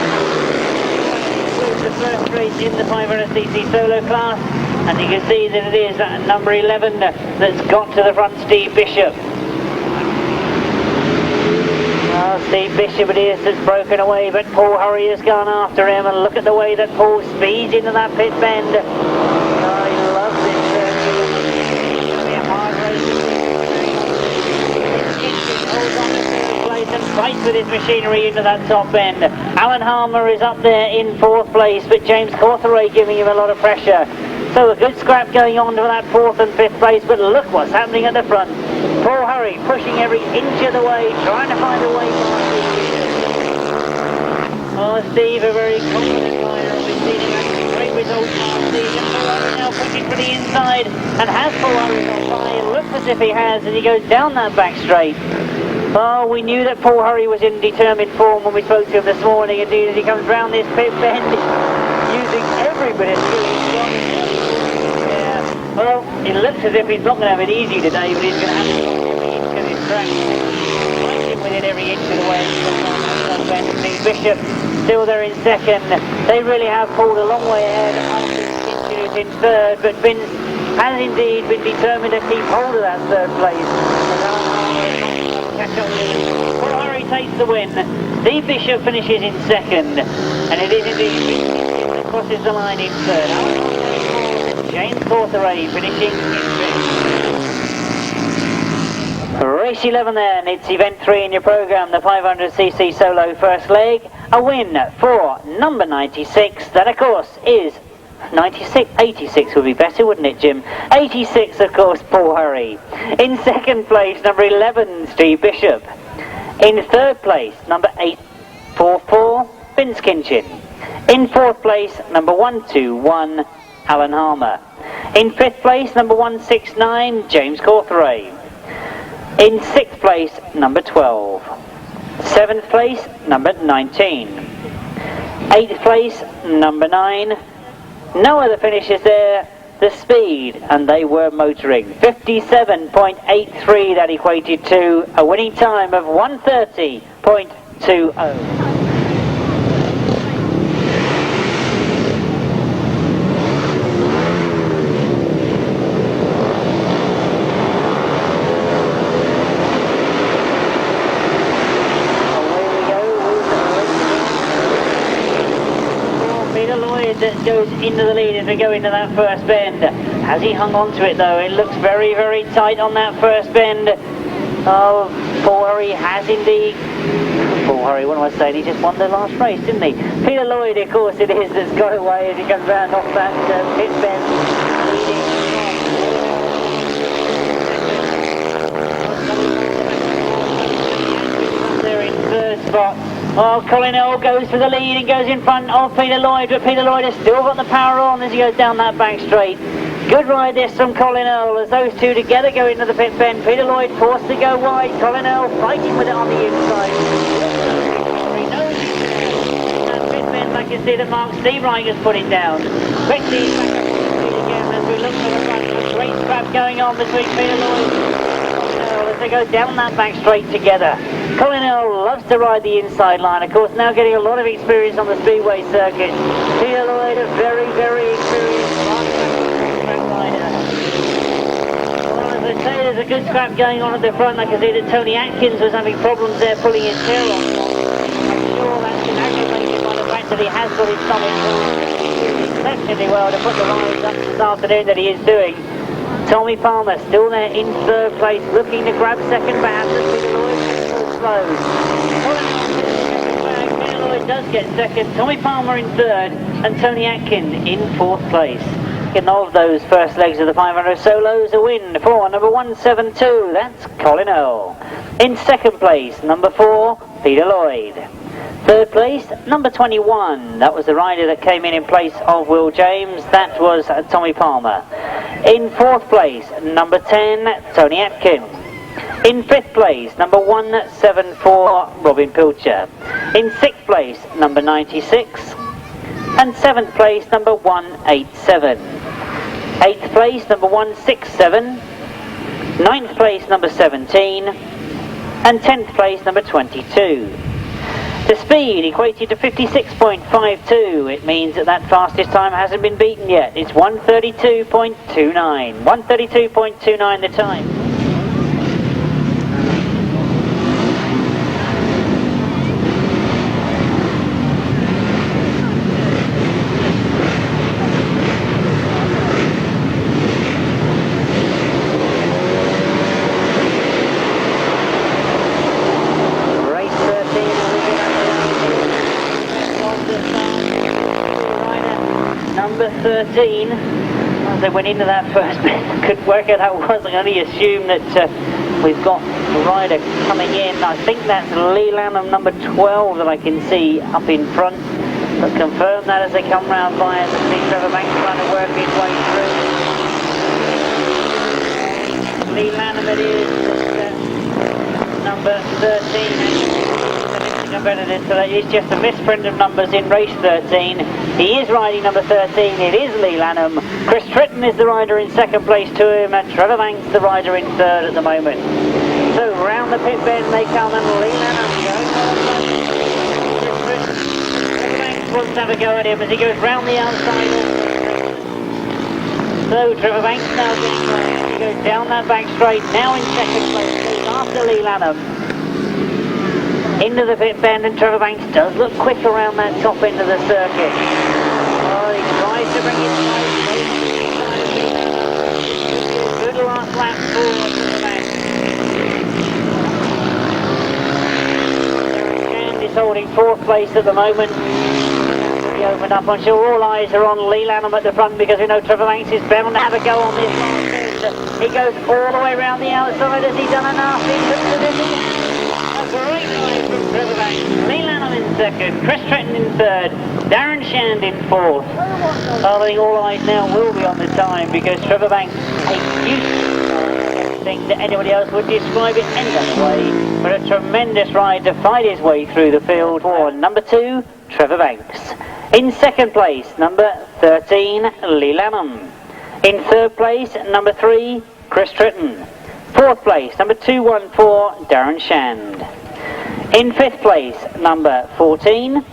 S1: The first race in the 500cc solo class, and you can see that it is number 11 that's got to the front, Steve Bishop. Oh, Steve Bishop it is that's broken away, but Paul Hurry has gone after him, and look at the way that Paul speeds into that pit bend. Oh, he loves it. It's going to be a hard race. Kinchin holds on to third place and fights with his machinery into that top bend. Alan Harmer is up there in fourth place, but James Cawtheray giving him a lot of pressure. So a good scrap going on to that fourth and fifth place, but look what's happening at the front. Paul Hurry pushing every inch of the way, trying to find a way past Steve. Oh, Steve, a very confident rider. We've seen him have a great result last season. Paul Hurry now pushing for the inside, and has Paul Hurry gone by? It looks as if he has, as he goes down that back straight. Oh, we knew that Paul Hurry was in determined form when we spoke to him this morning. Indeed, as he comes round this pit bend, using every bit of skill he's got. Well, it looks as if he's not going to have it easy today, but he's going to have it because he's track. Fighting within every inch of the way. Steve Bishop still there in second. They really have pulled a long way ahead. Kinchin is in third, but Vince has indeed been determined to keep hold of that third place. Catch up with him. Paul Hurry takes the win. Steve Bishop finishes in second, and it is indeed that crosses the line in third. James Cawtheray finishing in fifth. Race 11 then, it's event 3 in your programme, the 500cc solo first leg. A win for number 96, that of course is 96, 86 would be better, wouldn't it, Jim? 86, of course, Paul Hurry. In second place, number 11, Steve Bishop. In third place, number 844, Vince Kinchin. In fourth place, number 121, Alan Harmer. In 5th place, number 169, James Cawtheray. In 6th place, number 12. 7th place, number 19. 8th place, number 9. No other finishes there. The speed, and they were motoring. 57.83 that equated to a winning time of 1:30.20. That goes into the lead as we go into that first bend. Has he hung on to it though? It looks very, very tight on that first bend. Oh, Paul Hurry has indeed. Paul Hurry, what am I saying? He just won the last race, didn't he? Peter Lloyd, of course, it is that's got away as he comes round off that pit bend. They're in third spot. Oh, Colin Earl goes for the lead and goes in front of Peter Lloyd, but Peter Lloyd has still got the power on as he goes down that back straight. Good ride this from Colin Earl as those two together go into the pit bend. Peter Lloyd forced to go wide. Colin Earl fighting with it on the inside. That pit bend, I can see that Mark Seabright has put it down. Quickly back up to the lead again as we look for the front. A great scrap going on between Peter Lloyd and Earl as they go down that back straight together. Colin Earl loves to ride the inside line, of course, now getting a lot of experience on the speedway circuit. Peter Lloyd, a very, very experienced rider. Well, as I say, there's a good scrap going on at the front. I can see that Tony Atkins was having problems there pulling his tail on. I'm sure that's been aggravated by the fact that he has got his stomach exceptionally well to put the rides up this afternoon that he is doing. Tommy Palmer still there in third place, looking to grab second perhaps as Peter Lloyd slow. Peter Lloyd does get second, Tommy Palmer in third, and Tony Atkin in fourth place. Getting all of those first legs of the 500 solos a win for number 172, that's Colin Earl. In second place, number 4, Peter Lloyd. Third place, number 21, that was the rider that came in place of Will James, that was Tommy Palmer. In fourth place, number 10, Tony Atkin. In 5th place, number 174, Robin Pilcher. In 6th place, number 96. And 7th place, number 187. 8th place, number 167. 9th place, number 17. And 10th place, number 22. The speed equated to 56.52. It means that that fastest time hasn't been beaten yet. It's 1:32.29. 1:32.29 the time. Number 13, as they went into that first bit, couldn't work out how it was. I can only assume that we've got a rider coming in. I think that's Leigh Lanham, number 12, that I can see up in front. But confirm that as they come round by us and see Trevor Banks trying to work his way through. Leigh Lanham it is, number 13. Competitor, so that is just a misprint of numbers in race 13. He is riding number 13, it is Leigh Lanham. Chris Tritton is the rider in second place to him, and Trevor Banks the rider in third at the moment. So round the pit bend they come, and Leigh Lanham going on. Trevor Banks wants to have a go at him as he goes round the outside. So Trevor Banks now getting round. He goes down that back straight, now in second place, goes after Leigh Lanham. Into the pit bend, and Trevor Banks does look quick around that top end of the circuit. Oh, he tries to bring it close. Good last lap for Trevor Banks. And is holding fourth place at the moment. He opened up. I'm sure all eyes are on Leigh Lanham at the front because we know Trevor Banks is bound to have a go on this last bend. He goes all the way around the outside. Has he done enough? He looks at it. A great ride from Trevor Banks, Leigh in second, Chris Tritton in third, Darren Shand in fourth. I think all eyes now will be on the time because Trevor Banks everything that anybody else would describe it any other way, but a tremendous ride to fight his way through the field for number 2, Trevor Banks. In second place, number 13, Leigh Lanham. In third place, number 3, Chris Tritton. Fourth place, number 214, Darren Shand. In fifth place, number 14.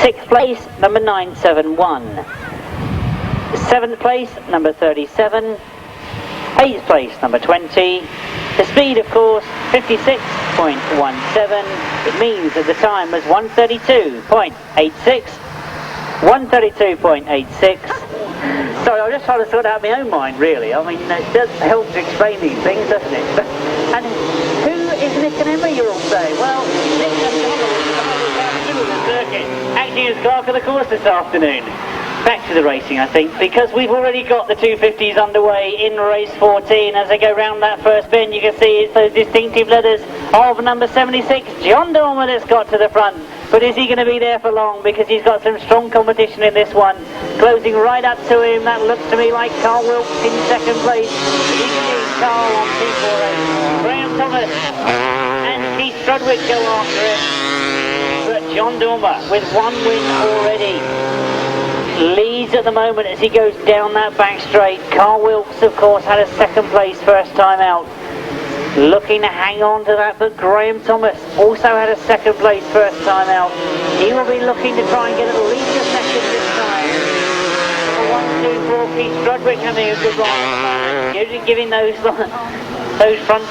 S1: Sixth place, number 971. Seventh place, number 37. Eighth place, number 20. The speed, of course, 56.17. It means that the time was 132.86. 132.86. Sorry, I'm just trying to sort out my own mind, really. I mean, it does help to explain these things, doesn't it? And who is Nick and Emma, you all say? Well, Nick and Emma the circuit, acting as clerk of the course this afternoon. Back to the racing, I think, because we've already got the 250s underway in race 14. As they go round that first bend, you can see it's those distinctive letters of number 76, John Dormer, that's got to the front. But is he going to be there for long? Because he's got some strong competition in this one. Closing right up to him, that looks to me like Carl Wilkes in second place. You can see Carl on T4A. Graham Thomas and Keith Strudwick go after it. But John Dormer with one win already leads at the moment as he goes down that back straight. Carl Wilkes, of course, had a second place first time out. Looking to hang on to that, but Graham Thomas also had a second place first time out. He will be looking to try and get at least a second this time. 1, 2, 4, Keith Strudwick having a good ride, giving those front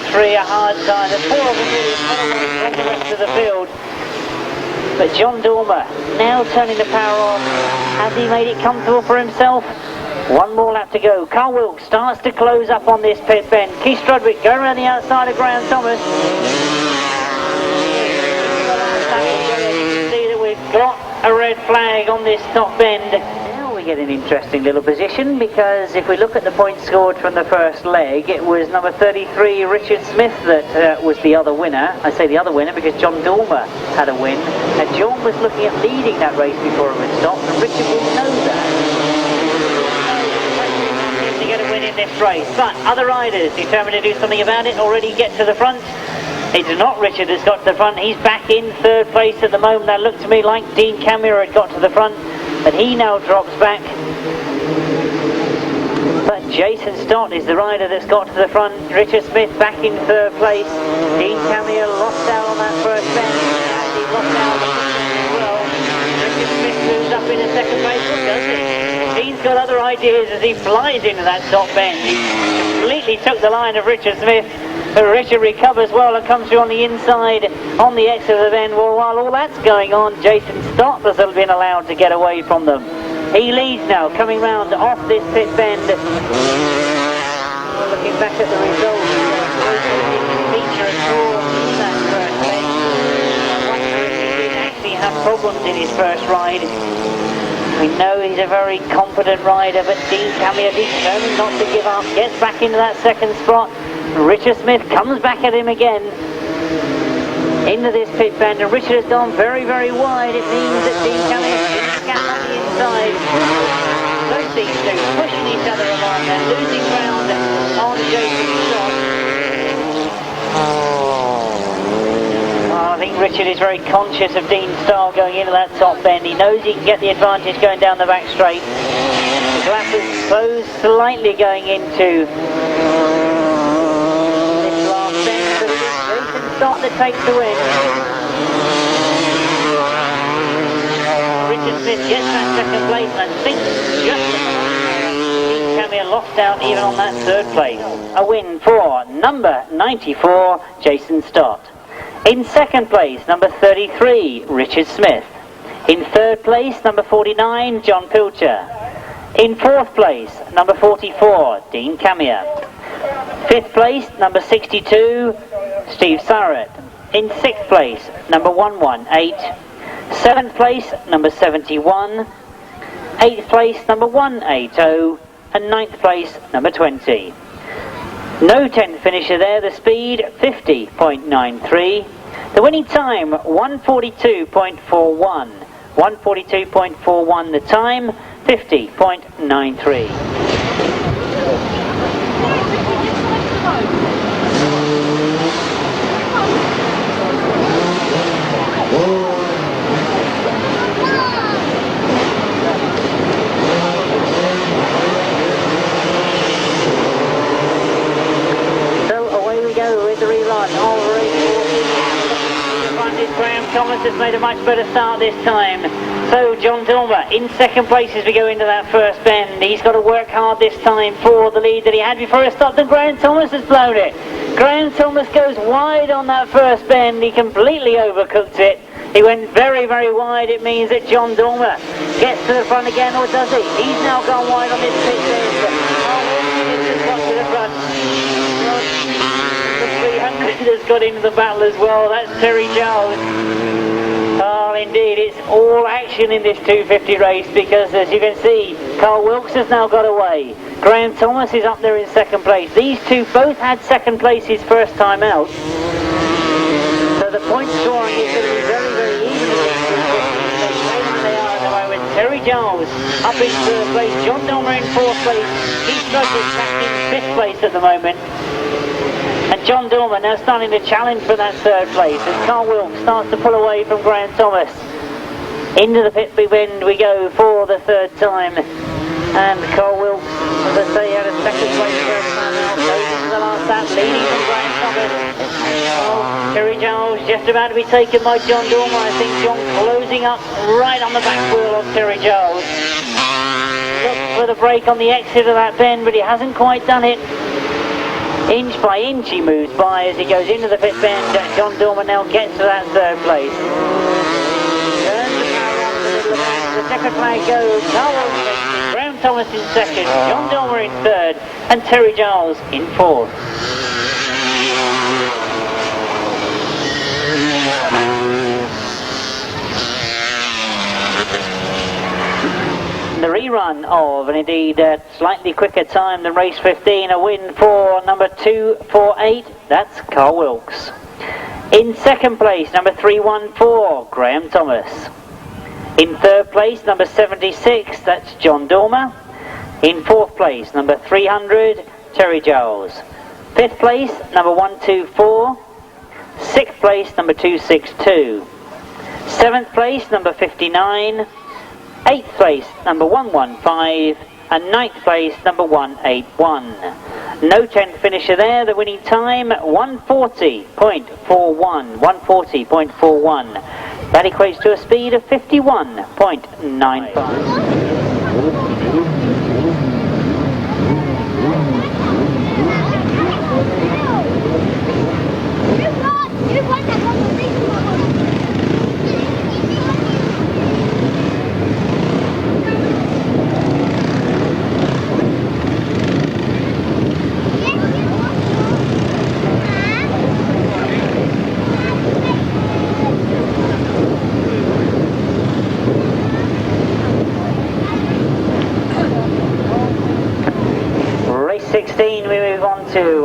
S1: three a hard time. The four of them really cut away from the rest of the field. But John Dormer now turning the power on. Has he made it comfortable for himself? One more lap to go. Carl Wilkes starts to close up on this pit bend. Keith Strudwick going around the outside of Graham Thomas. You can see that we've got a red flag on this top bend. Now we get an interesting little position because if we look at the points scored from the first leg, it was number 33 Richard Smith that was the other winner. I say the other winner because John Dormer had a win, and John was looking at leading that race before it was stopped, and Richard will know that. To get a win in this race, but other riders determined to do something about it already get to the front. It's not Richard that's got to the front. He's back in third place at the moment. That looked to me like Dean Camera had got to the front, but he now drops back. But Jason Stott is the rider that's got to the front. Richard Smith back in third place. Dean Camera lost out on that first bend, and he lost out on the as well. Richard Smith moves up in a second place. What does it? Dean's got other ideas as he flies into that top bend. He completely took the line of Richard Smith. But Richard recovers well and comes through on the inside on the exit of the bend. Well, while all that's going on, Jason Stott has been allowed to get away from them. He leads now, coming round off this pit bend. Looking back at the results, feature at all in that first bend. I wonder if he did actually have problems in his first ride. We know he's a very competent rider, but Dean Camera determined not to give up, gets back into that second spot. Richard Smith comes back at him again into this pit bend, and Richard has gone very, very wide. It means that Dean Camera is in the gap on the inside. Both these two pushing each other along. They're losing ground on Jason Stott. I think Richard is very conscious of Dean's style going into that top bend. He knows he can get the advantage going down the back straight. The glass is closed slightly going into this last bend, but it is Jason Stott that takes the win. Richard Smith gets that second place, and I think just Dean Camera lost out even on that third place. A win for number 94, Jason Stott. In second place, number 33, Richard Smith. In third place, number 49, John Pilcher. In fourth place, number 44, Dean Camera. Fifth place, number 62, Steve Sarrett. In sixth place, number 118. Seventh place, number 71. Eighth place, number 180. And ninth place, number 20. No 10th finisher there, the speed 50.93. The winning time, 1:42.41. 1:42.41 the time, 50.93. Thomas has made a much better start this time. So John Dormer in second place as we go into that first bend. He's got to work hard this time for the lead that he had before he stopped, and Graham Thomas has blown it. Graham Thomas goes wide on that first bend. He completely overcooked it. He went very, very wide. It means that John Dormer gets to the front again, or does he? He's now gone wide on this pit bend. Has got to the front. The 300 has got into the battle as well. That's Terry Giles. Oh, indeed, it's all action in this 250 race, because as you can see, Carl Wilkes has now got away. Graham Thomas is up there in second place. These two both had second places first time out. So the point scoring is going to be very, very even. They are at the moment. Terry Giles up in third place. John Dormer in fourth place. He's struggling back in fifth place at the moment. And John Dormer now starting to challenge for that third place as Carl Wilkes starts to pull away from Graham Thomas. Into the pit bend we go for the third time. And Carl Wilkes, as I say, had a second place first time out, goes into the last lap, leading from Graham Thomas. Oh, Terry Giles just about to be taken by John Dormer. I think John closing up right on the back wheel of Terry Giles. Looks for the break on the exit of that bend, but he hasn't quite done it. Inch by inch he moves by as he goes into the pit bend. John Dormer now gets to that third place. Turns the power on the middle of the second flag goes. Carl Wilkes, Graham Thomas in second, John Dormer in third, and Terry Giles in fourth. The rerun of, and indeed a slightly quicker time than race 15, a win for number 248, that's Carl Wilkes. In second place, number 314, Graham Thomas. In third place, number 76, that's John Dormer. In fourth place, number 300, Terry Giles. Fifth place, number 124. Sixth place, number 262. Seventh place, number 59. 8th place, number 115, and 9th place, number 181. No 10th finisher there. The winning time, 140.41. 140.41. That equates to a speed of 51.95.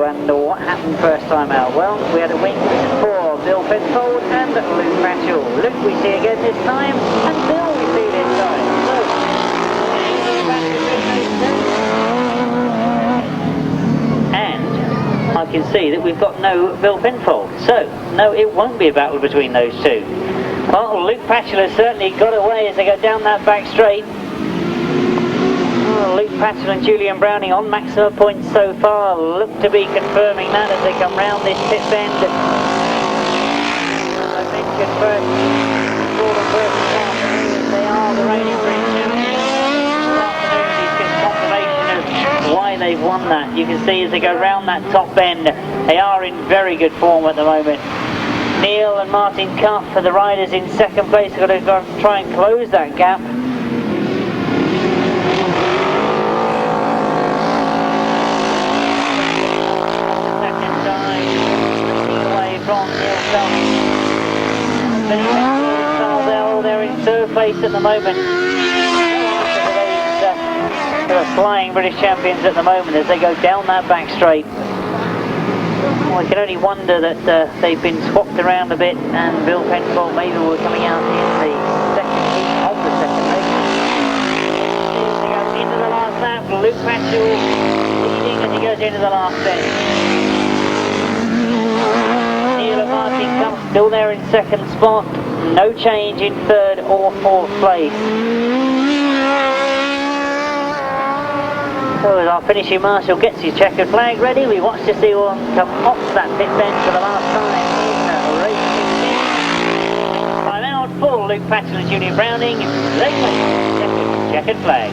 S1: And what happened first time out? Well, we had a win for Bill Penfold and Luke Pachol. Luke we see again this time, and Bill we see this time. So, and I can see that we've got no Bill Penfold. So, no, it won't be a battle between those two. Well, Luke Pachol has certainly got away as they go down that back straight. Luke Pachol and Julian Browning on maximum points so far, look to be confirming that as they come round this pit bend. I mentioned first, for the first afternoon, they are the reigning British champions. This afternoon is just confirmation of why they've won that. You can see as they go round that top bend, they are in very good form at the moment. Neal and Martin Cuff for the riders in second place, they've got to try and close that gap. They're in third place at the moment. They're flying British champions at the moment as they go down that back straight. Well, I can only wonder that they've been swapped around a bit, and Bill Penfold maybe were coming out in the second heat of the second leg. They go into the last lap. Luke Pachol leading as he goes into the last bend. Neal and Martin Cuff still there in second spot. No change in third or fourth place. So as our finishing marshal gets his checkered flag ready, we watch to see one come off that pit bench for the last time in race 16. Time out for Luke Pachol and Julian Browning. Leigh, checkered flag.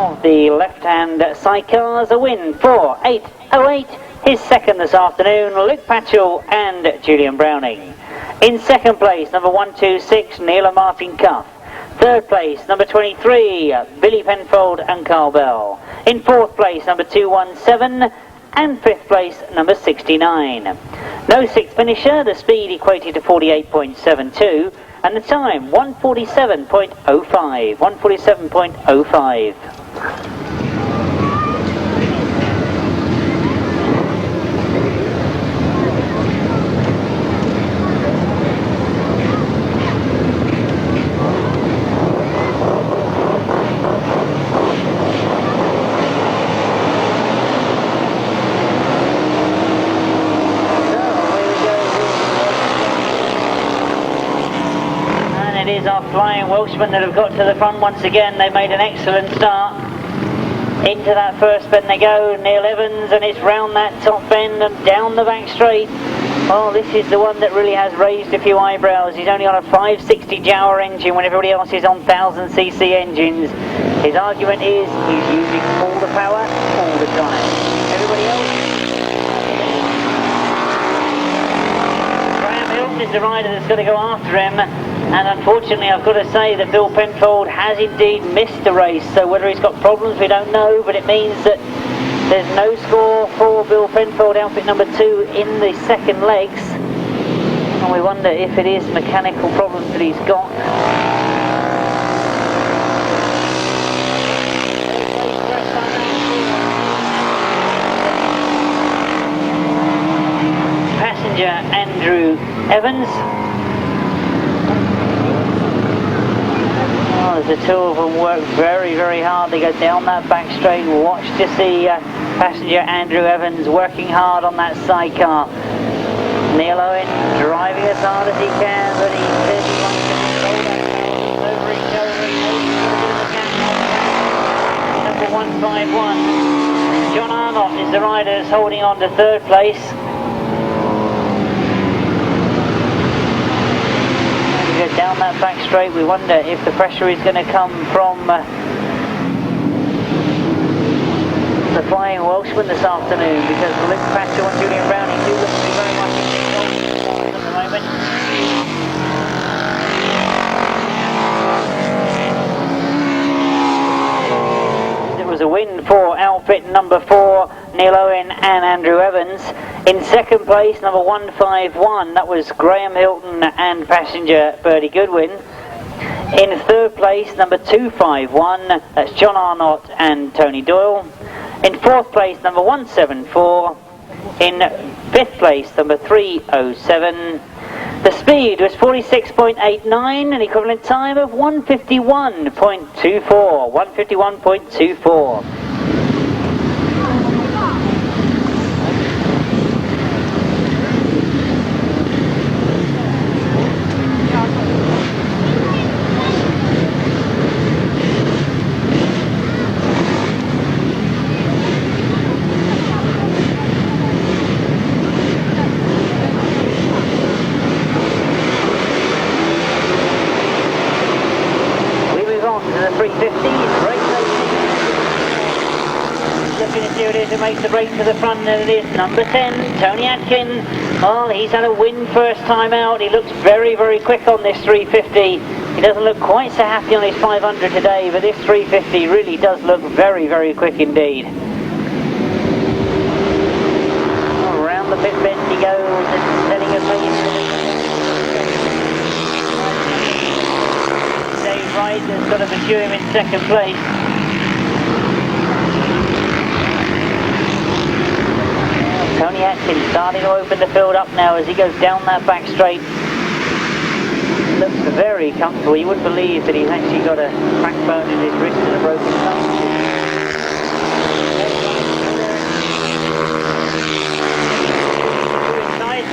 S1: Of the left-hand sidecars, a win for 8:08. His second this afternoon, Luke Pachol and Julian Browning. In second place, number 126, Neal and Martin Cuff. Third place, number 23, Billy Penfold and Carl Bell. In fourth place, number 217, and fifth place, number 69. No sixth finisher, the speed equated to 48.72, and the time 147.05. 147.05. Our flying Welshmen that have got to the front once again. They made an excellent start. Into that first bend they go. Neal Evans, and it's round that top bend and down the back straight. Oh, this is the one that really has raised a few eyebrows. He's only on a 560 Jawa engine when everybody else is on 1000cc engines. His argument is he's using all the power all the time. Everybody else, Graham Hilton is the rider that's got to go after him. And unfortunately, I've got to say that Bill Penfold has indeed missed the race. So whether he's got problems, we don't know. But it means that there's no score for Bill Penfold, outfit number 2, in the second legs. And we wonder if it is mechanical problems that he's got. Passenger Andrew Evans. The two of them work very, very hard. They go down that back straight. We'll watch to see passenger Andrew Evans working hard on that sidecar. Neal Owen driving as hard as he can, but he says he wants to control that over each other. Number 151. John Arnott is the rider that's holding on to third place. Down that back straight, we wonder if the pressure is going to come from the flying Welshman this afternoon, because Luke Pachol and Julian Browning do look to be very much in control at the moment. It was a win for outfit number 4, Neal Owen and Andrew Evans. In second place, number 151, that was Graham Hilton and passenger Bertie Goodwin. In third place, number 251, that's John Arnott and Tony Doyle. In fourth place, number 174. In fifth place, number 307. The speed was 46.89, an equivalent time of 151.24. 151.24. Who makes the break to the front, and it is number 10, Tony Atkin. Oh, he's had a win first time out. He looks very, very quick on this 350. He doesn't look quite so happy on his 500 today, but this 350 really does look very, very quick indeed. Oh, around the pit bend he goes, and setting a pace. Dave Wright has got to pursue him in second place. Atkin starting to open the field up now as he goes down that back straight. Looks very comfortable. You wouldn't believe that he's actually got a cracked bone in his wrist and a broken thumb.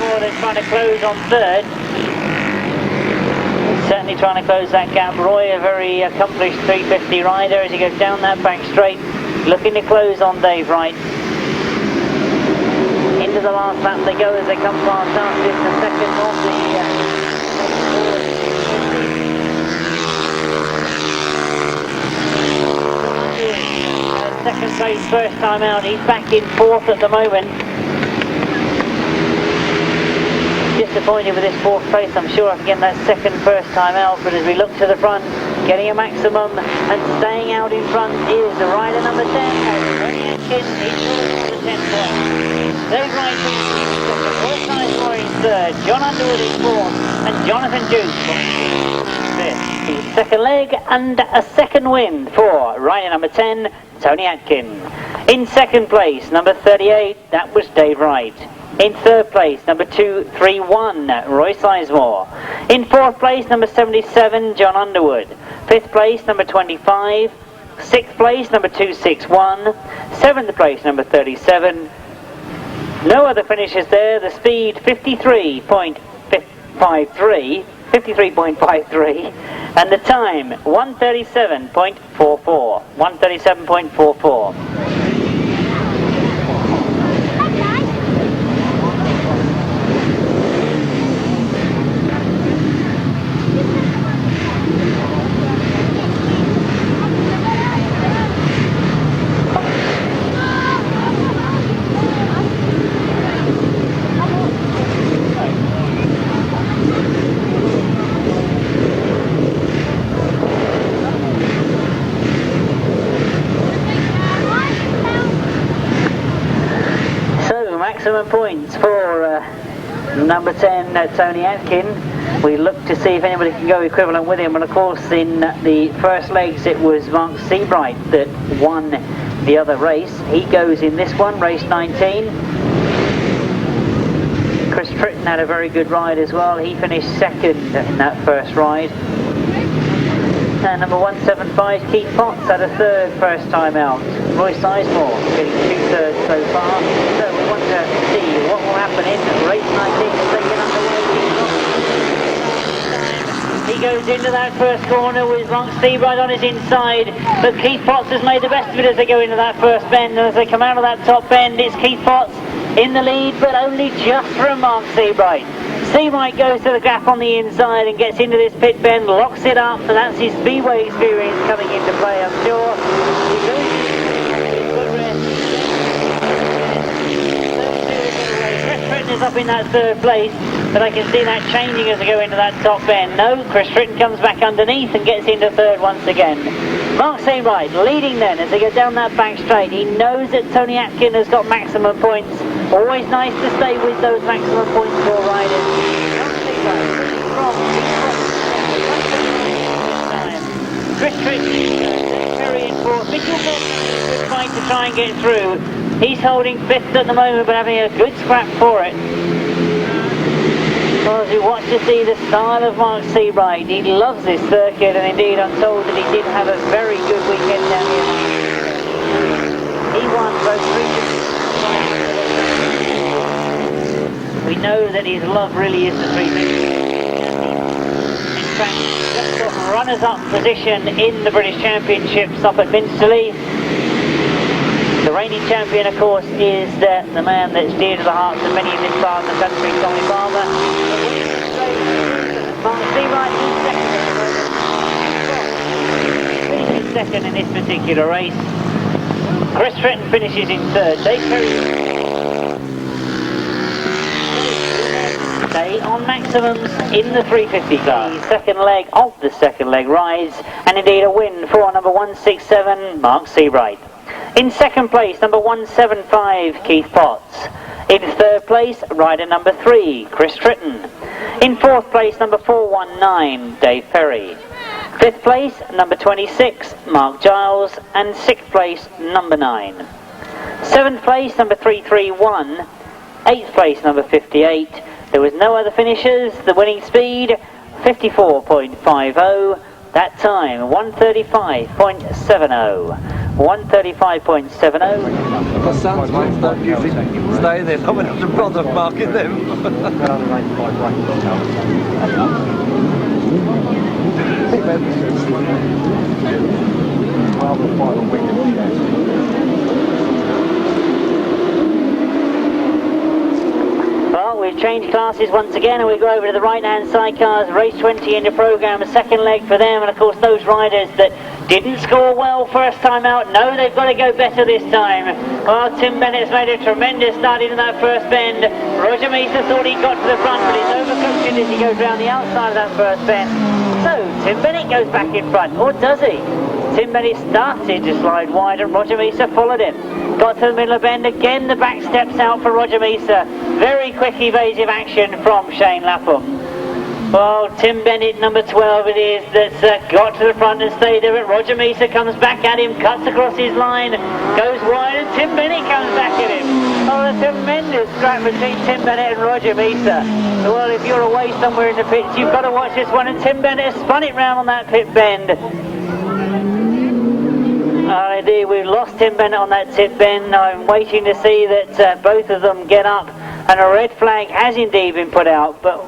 S1: Sizmore is trying to close on third. Certainly trying to close that gap. Roy, a very accomplished 350 rider as he goes down that back straight, looking to close on Dave Wright. Into the last lap they go as they come past us. It's the second of the second place first time out. He's back in fourth at the moment. Disappointed with this fourth place, I'm sure, again that second first time out, but as we look to the front, getting a maximum and staying out in front is the rider number 10, Atkin. He's the 10 point. Dave Wright in Sizmore in third, John Underwood in fourth, and Jonathan Duke fifth. The second leg and a second win for rider number 10, Tony Atkin. In second place, number 38, that was Dave Wright. In third place, number 231, Roy Sizemore. In fourth place, number 77, John Underwood. Fifth place, number 25. Sixth place, number 261. Seventh place, number 37. No other finishes there. The speed 53.53, and the time 137.44. 137.44. Maximum points for number 10, Tony Atkin. We look to see if anybody can go equivalent with him, and of course in the first legs it was Mark Seabright that won the other race. He goes in this one, race 19. Chris Tritton had a very good ride as well. He finished second in that first ride. And number 175, Keith Potts, had a third first time out. Roy Sizemore getting 2 thirds so far. So we want to see what will happen in race 19 as they get underway. He goes into that first corner with Mark Seabright on his inside, but Keith Potts has made the best of it as they go into that first bend, and as they come out of that top bend, it's Keith Potts in the lead, but only just from Mark Seabright. Seabright goes to the gap on the inside and gets into this pit bend, locks it up, and that's his speedway experience coming into play, I'm sure. Chris Tritton is up in that third place, but I can see that changing as they go into that top bend. No, Chris Tritton comes back underneath and gets into third once again. Mark Seabright leading then as they go down that back straight. He knows that Tony Atkin has got maximum points. Always nice to stay with those maximum points for riders. Chris Tritton, very in fourth. Mitchell good fight to try and get through. He's holding fifth at the moment, but having a good scrap for it. Well, as we watch to see the style of Mark Seabright, he loves this circuit, and indeed I'm told that he did have a very good weekend down here. He won both regions. We know that his love really is the 350. In fact, just got runners-up position in the British Championships up at Minsterley. The reigning champion, of course, is the man that's dear to the hearts of many in this part of the country, Colin Farmer. Mark Seabright is second in this particular race. Chris Tritton finishes in third. They stay on maximums in the 350 class. The second leg of the second leg rides, and indeed a win for number 167, Mark Seabright. In second place, number 175, Keith Potts. In third place, rider number 3, Chris Tritton. In fourth place, number 419, Dave Perry. Fifth place, number 26, Mark Giles. And sixth place, number 9. Seventh place, number 331, 8th place number 58. There was no other finishers. The winning speed 54.50. That time 135.70. 135.70.
S9: My son's mates don't usually stay there, so I went up to bother marking them.
S1: Well, we've changed classes once again, and we go over to the right-hand sidecars. Race 20 in the programme, a second leg for them, and of course those riders that didn't score well first time out, no, they've got to go better this time. Well, Tim Bennett's made a tremendous start in that first bend. Roger Mesa thought he got to the front, but he's overcooked it as he goes round the outside of that first bend. So, Tim Bennett goes back in front, or does he? Tim Bennett started to slide wide and Roger Mesa followed him. Got to the middle of the bend again, the back steps out for Roger Mesa. Very quick evasive action from Shane Lapham. Well, Tim Bennett, number 12 it is, that's got to the front and stayed there. But Roger Mesa comes back at him, cuts across his line, goes wide, and Tim Bennett comes back at him. Oh, a tremendous scrap between Tim Bennett and Roger Mesa. Well, if you're away somewhere in the pits, you've got to watch this one, and Tim Bennett has spun it round on that pit bend. Indeed, we've lost Tim Bennett on that tip bend. I'm waiting to see that both of them get up, and a red flag has indeed been put out, but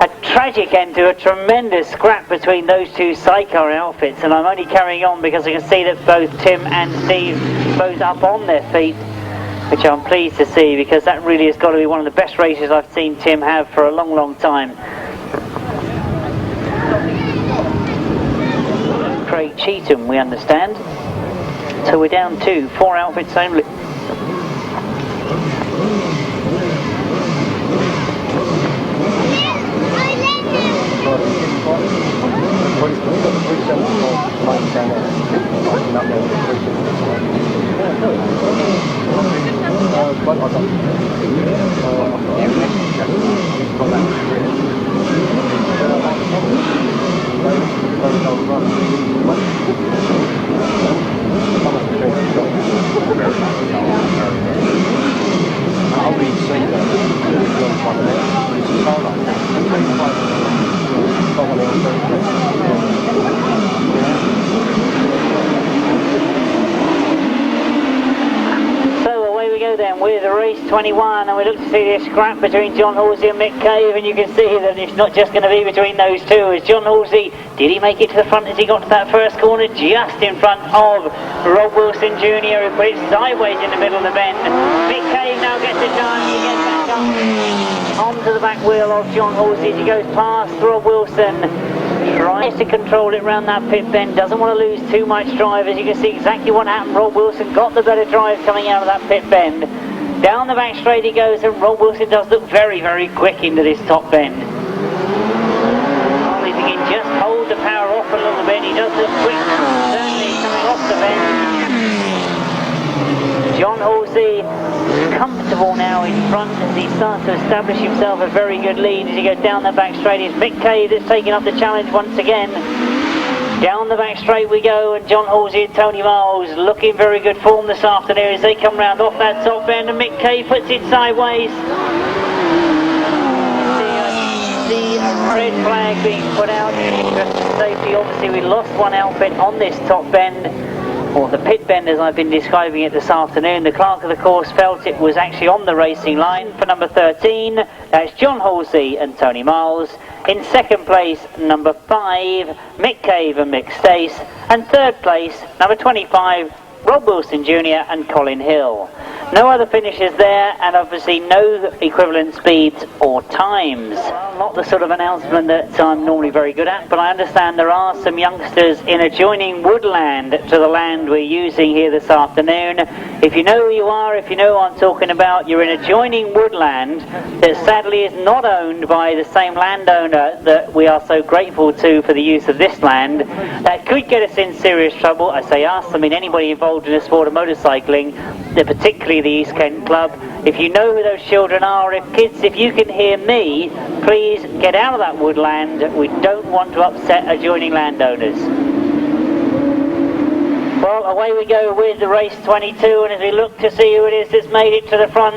S1: a tragic end to a tremendous scrap between those two sidecar outfits, and I'm only carrying on because I can see that both Tim and Steve both up on their feet, which I'm pleased to see, because that really has got to be one of the best races I've seen Tim have for a long, long time. Craig Cheetham, we understand. So we're down to 4 outfits only. So away we go then with race 21, and we look to see this scrap between John Halsey and Mick Cave, and you can see that it's not just going to be between those two. As John Halsey, did he make it to the front as he got to that first corner, just in front of Rob Wilson Jr., who put it sideways in the middle of the bend. Mick Cave now gets a chance, he gets back up onto the back wheel of John Halsey as he goes past Rob Wilson. Tries to control it round that pit bend, doesn't want to lose too much drive. As you can see exactly what happened, Rob Wilson got the better drive coming out of that pit bend. Down the back straight he goes, and Rob Wilson does look very, very quick into this top bend. If he can just hold the power off a little bit, he does look quick, certainly coming off the bend. John Halsey comfortable now in front as he starts to establish himself a very good lead as he goes down the back straight. It's Mick Cave that's taking up the challenge once again. Down the back straight we go, and John Halsey and Tony Miles looking very good form this afternoon as they come round off that top bend, and Mick Cave puts it sideways. The red flag being put out in the interest of safety. Obviously we lost one outfit on this top bend, or the pit bend as I've been describing it this afternoon. The clerk of the course felt it was actually on the racing line. For number 13, that's John Halsey and Tony Miles. In second place, number 5, Mick Cave and Mick Stace. And third place, number 25, Rob Wilson Jr. and Colin Hill. No other finishes there, and obviously no equivalent speeds or times. Well, not the sort of announcement that I'm normally very good at, but I understand there are some youngsters in adjoining woodland to the land we're using here this afternoon. If you know who you are, if you know what I'm talking about, you're in adjoining woodland that sadly is not owned by the same landowner that we are so grateful to for the use of this land. That could get us in serious trouble. I say us, I mean anybody involved in the sport of motorcycling, particularly the East Kent Club. If you know who those children are, if you can hear me, please get out of that woodland. We don't want to upset adjoining landowners. Well, away we go with the race 22, and as we look to see who it is that's made it to the front,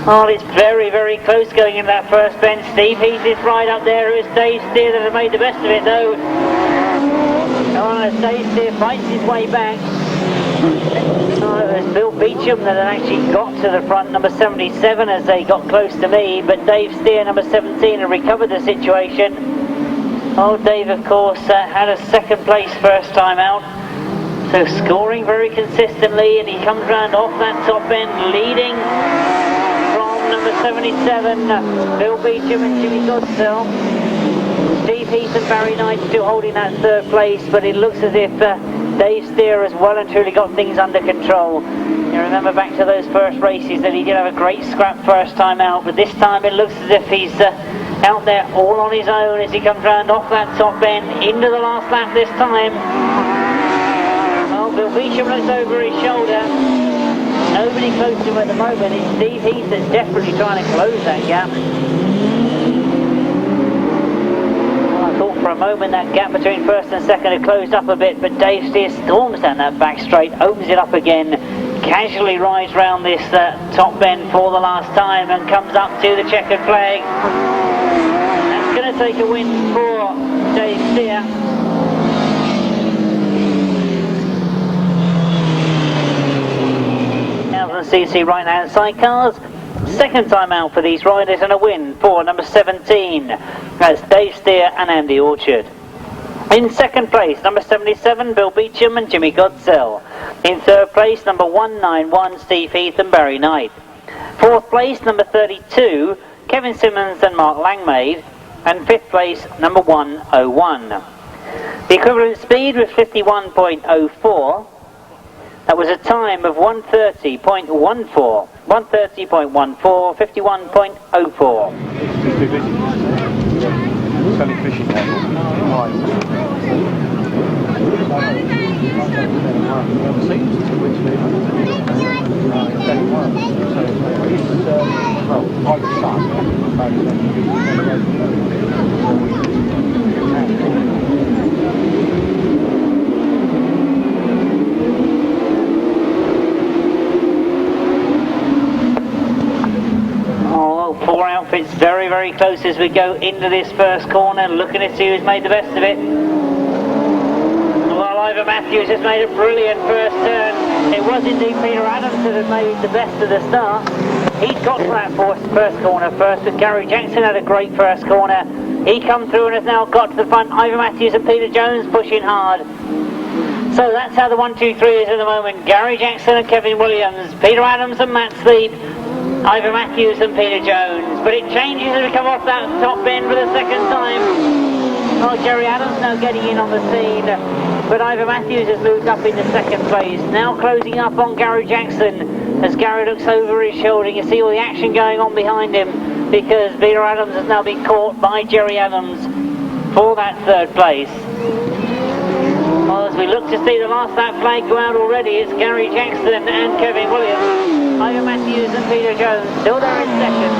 S1: Oh, it's very, very close going in that first bend. Steve Heath is right up there. It was Dave Steer that had made the best of it, though. Oh, as Dave Steer fights his way back. Oh, it was Bill Beecham that had actually got to the front, number 77, as they got close to me. But Dave Steer, number 17, had recovered the situation. Oh, Dave, of course, had a second place first time out. So scoring very consistently, and he comes round off that top end, leading from number 77, Bill Beecham and Jimmy Godsill. Steve Heath and Barry Knight still holding that third place, but it looks as if Dave Steer has well and truly got things under control. You remember back to those first races that he did have a great scrap first time out, but this time it looks as if he's out there all on his own as he comes round off that top end into the last lap this time. Well, Bill Beecham looks over his shoulder. Nobody close to him at the moment. It's Steve Heath that's desperately trying to close that gap. I thought for a moment that gap between first and second had closed up a bit, but Dave Steer storms down that back straight, opens it up again, casually rides round this top bend for the last time and comes up to the checkered flag. That's going to take a win for Dave Steer. CC right now Sidecars. Second time out for these riders and a win for number 17. That's Dave Steer and Andy Orchard. In second place, number 77, Bill Beecham and Jimmy Godsill. In third place, number 191, Steve Heath and Barry Knight. Fourth place, number 32, Kevin Simmons and Mark Langmaid. And fifth place, number 101. The equivalent speed was 51.04. That was a time of 130.14, 130.14, 51.04. Four outfits very, very close as we go into this first corner, looking to see who's made the best of it. Well, Ivor Matthews has made a brilliant first turn. It was indeed Peter Adams that had made the best of the start. He'd got to that first corner first, but Gary Jackson had a great first corner. He come through and has now got to the front. Ivor Matthews and Peter Jones pushing hard. So that's how the 1-2-3 is at the moment. Gary Jackson and Kevin Williams, Peter Adams and Matt Sleep, Ivor Matthews and Peter Jones. But it changes as we come off that top bend for the second time. Oh, Jerry Adams now getting in on the scene, but Ivor Matthews has moved up into second place. Now closing up on Gary Jackson as Gary looks over his shoulder. You see all the action going on behind him because Peter Adams has now been caught by Jerry Adams for that third place. Well, as we look to see the last lap flag go out already, it's Gary Jackson and Kevin Williams. Ivor Matthews and Peter Jones still there in second.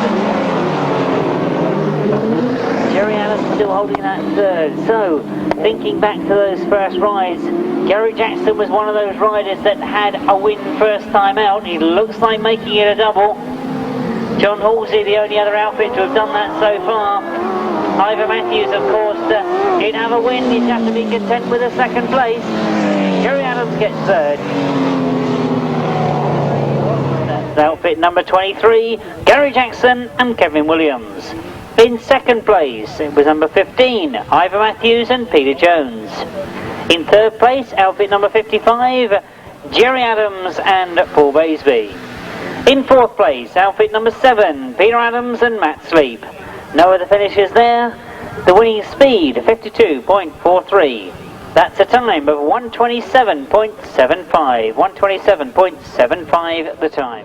S1: Jerry Adams still holding that third. So, thinking back to those first rides, Gary Jackson was one of those riders that had a win first time out. He looks like making it a double. John Halsey, the only other outfit to have done that so far. Ivor Matthews, of course, didn't have a win. He'd have to be content with a second place. Jerry Adams gets third. That's outfit number 23, Gary Jackson and Kevin Williams. In second place, it was number 15, Ivor Matthews and Peter Jones. In third place, outfit number 55, Jerry Adams and Paul Baisby. In fourth place, outfit number 7, Peter Adams and Matt Sleep. No other finishes there. The winning speed, 52.43. That's a time of 127.75. 127.75 the time.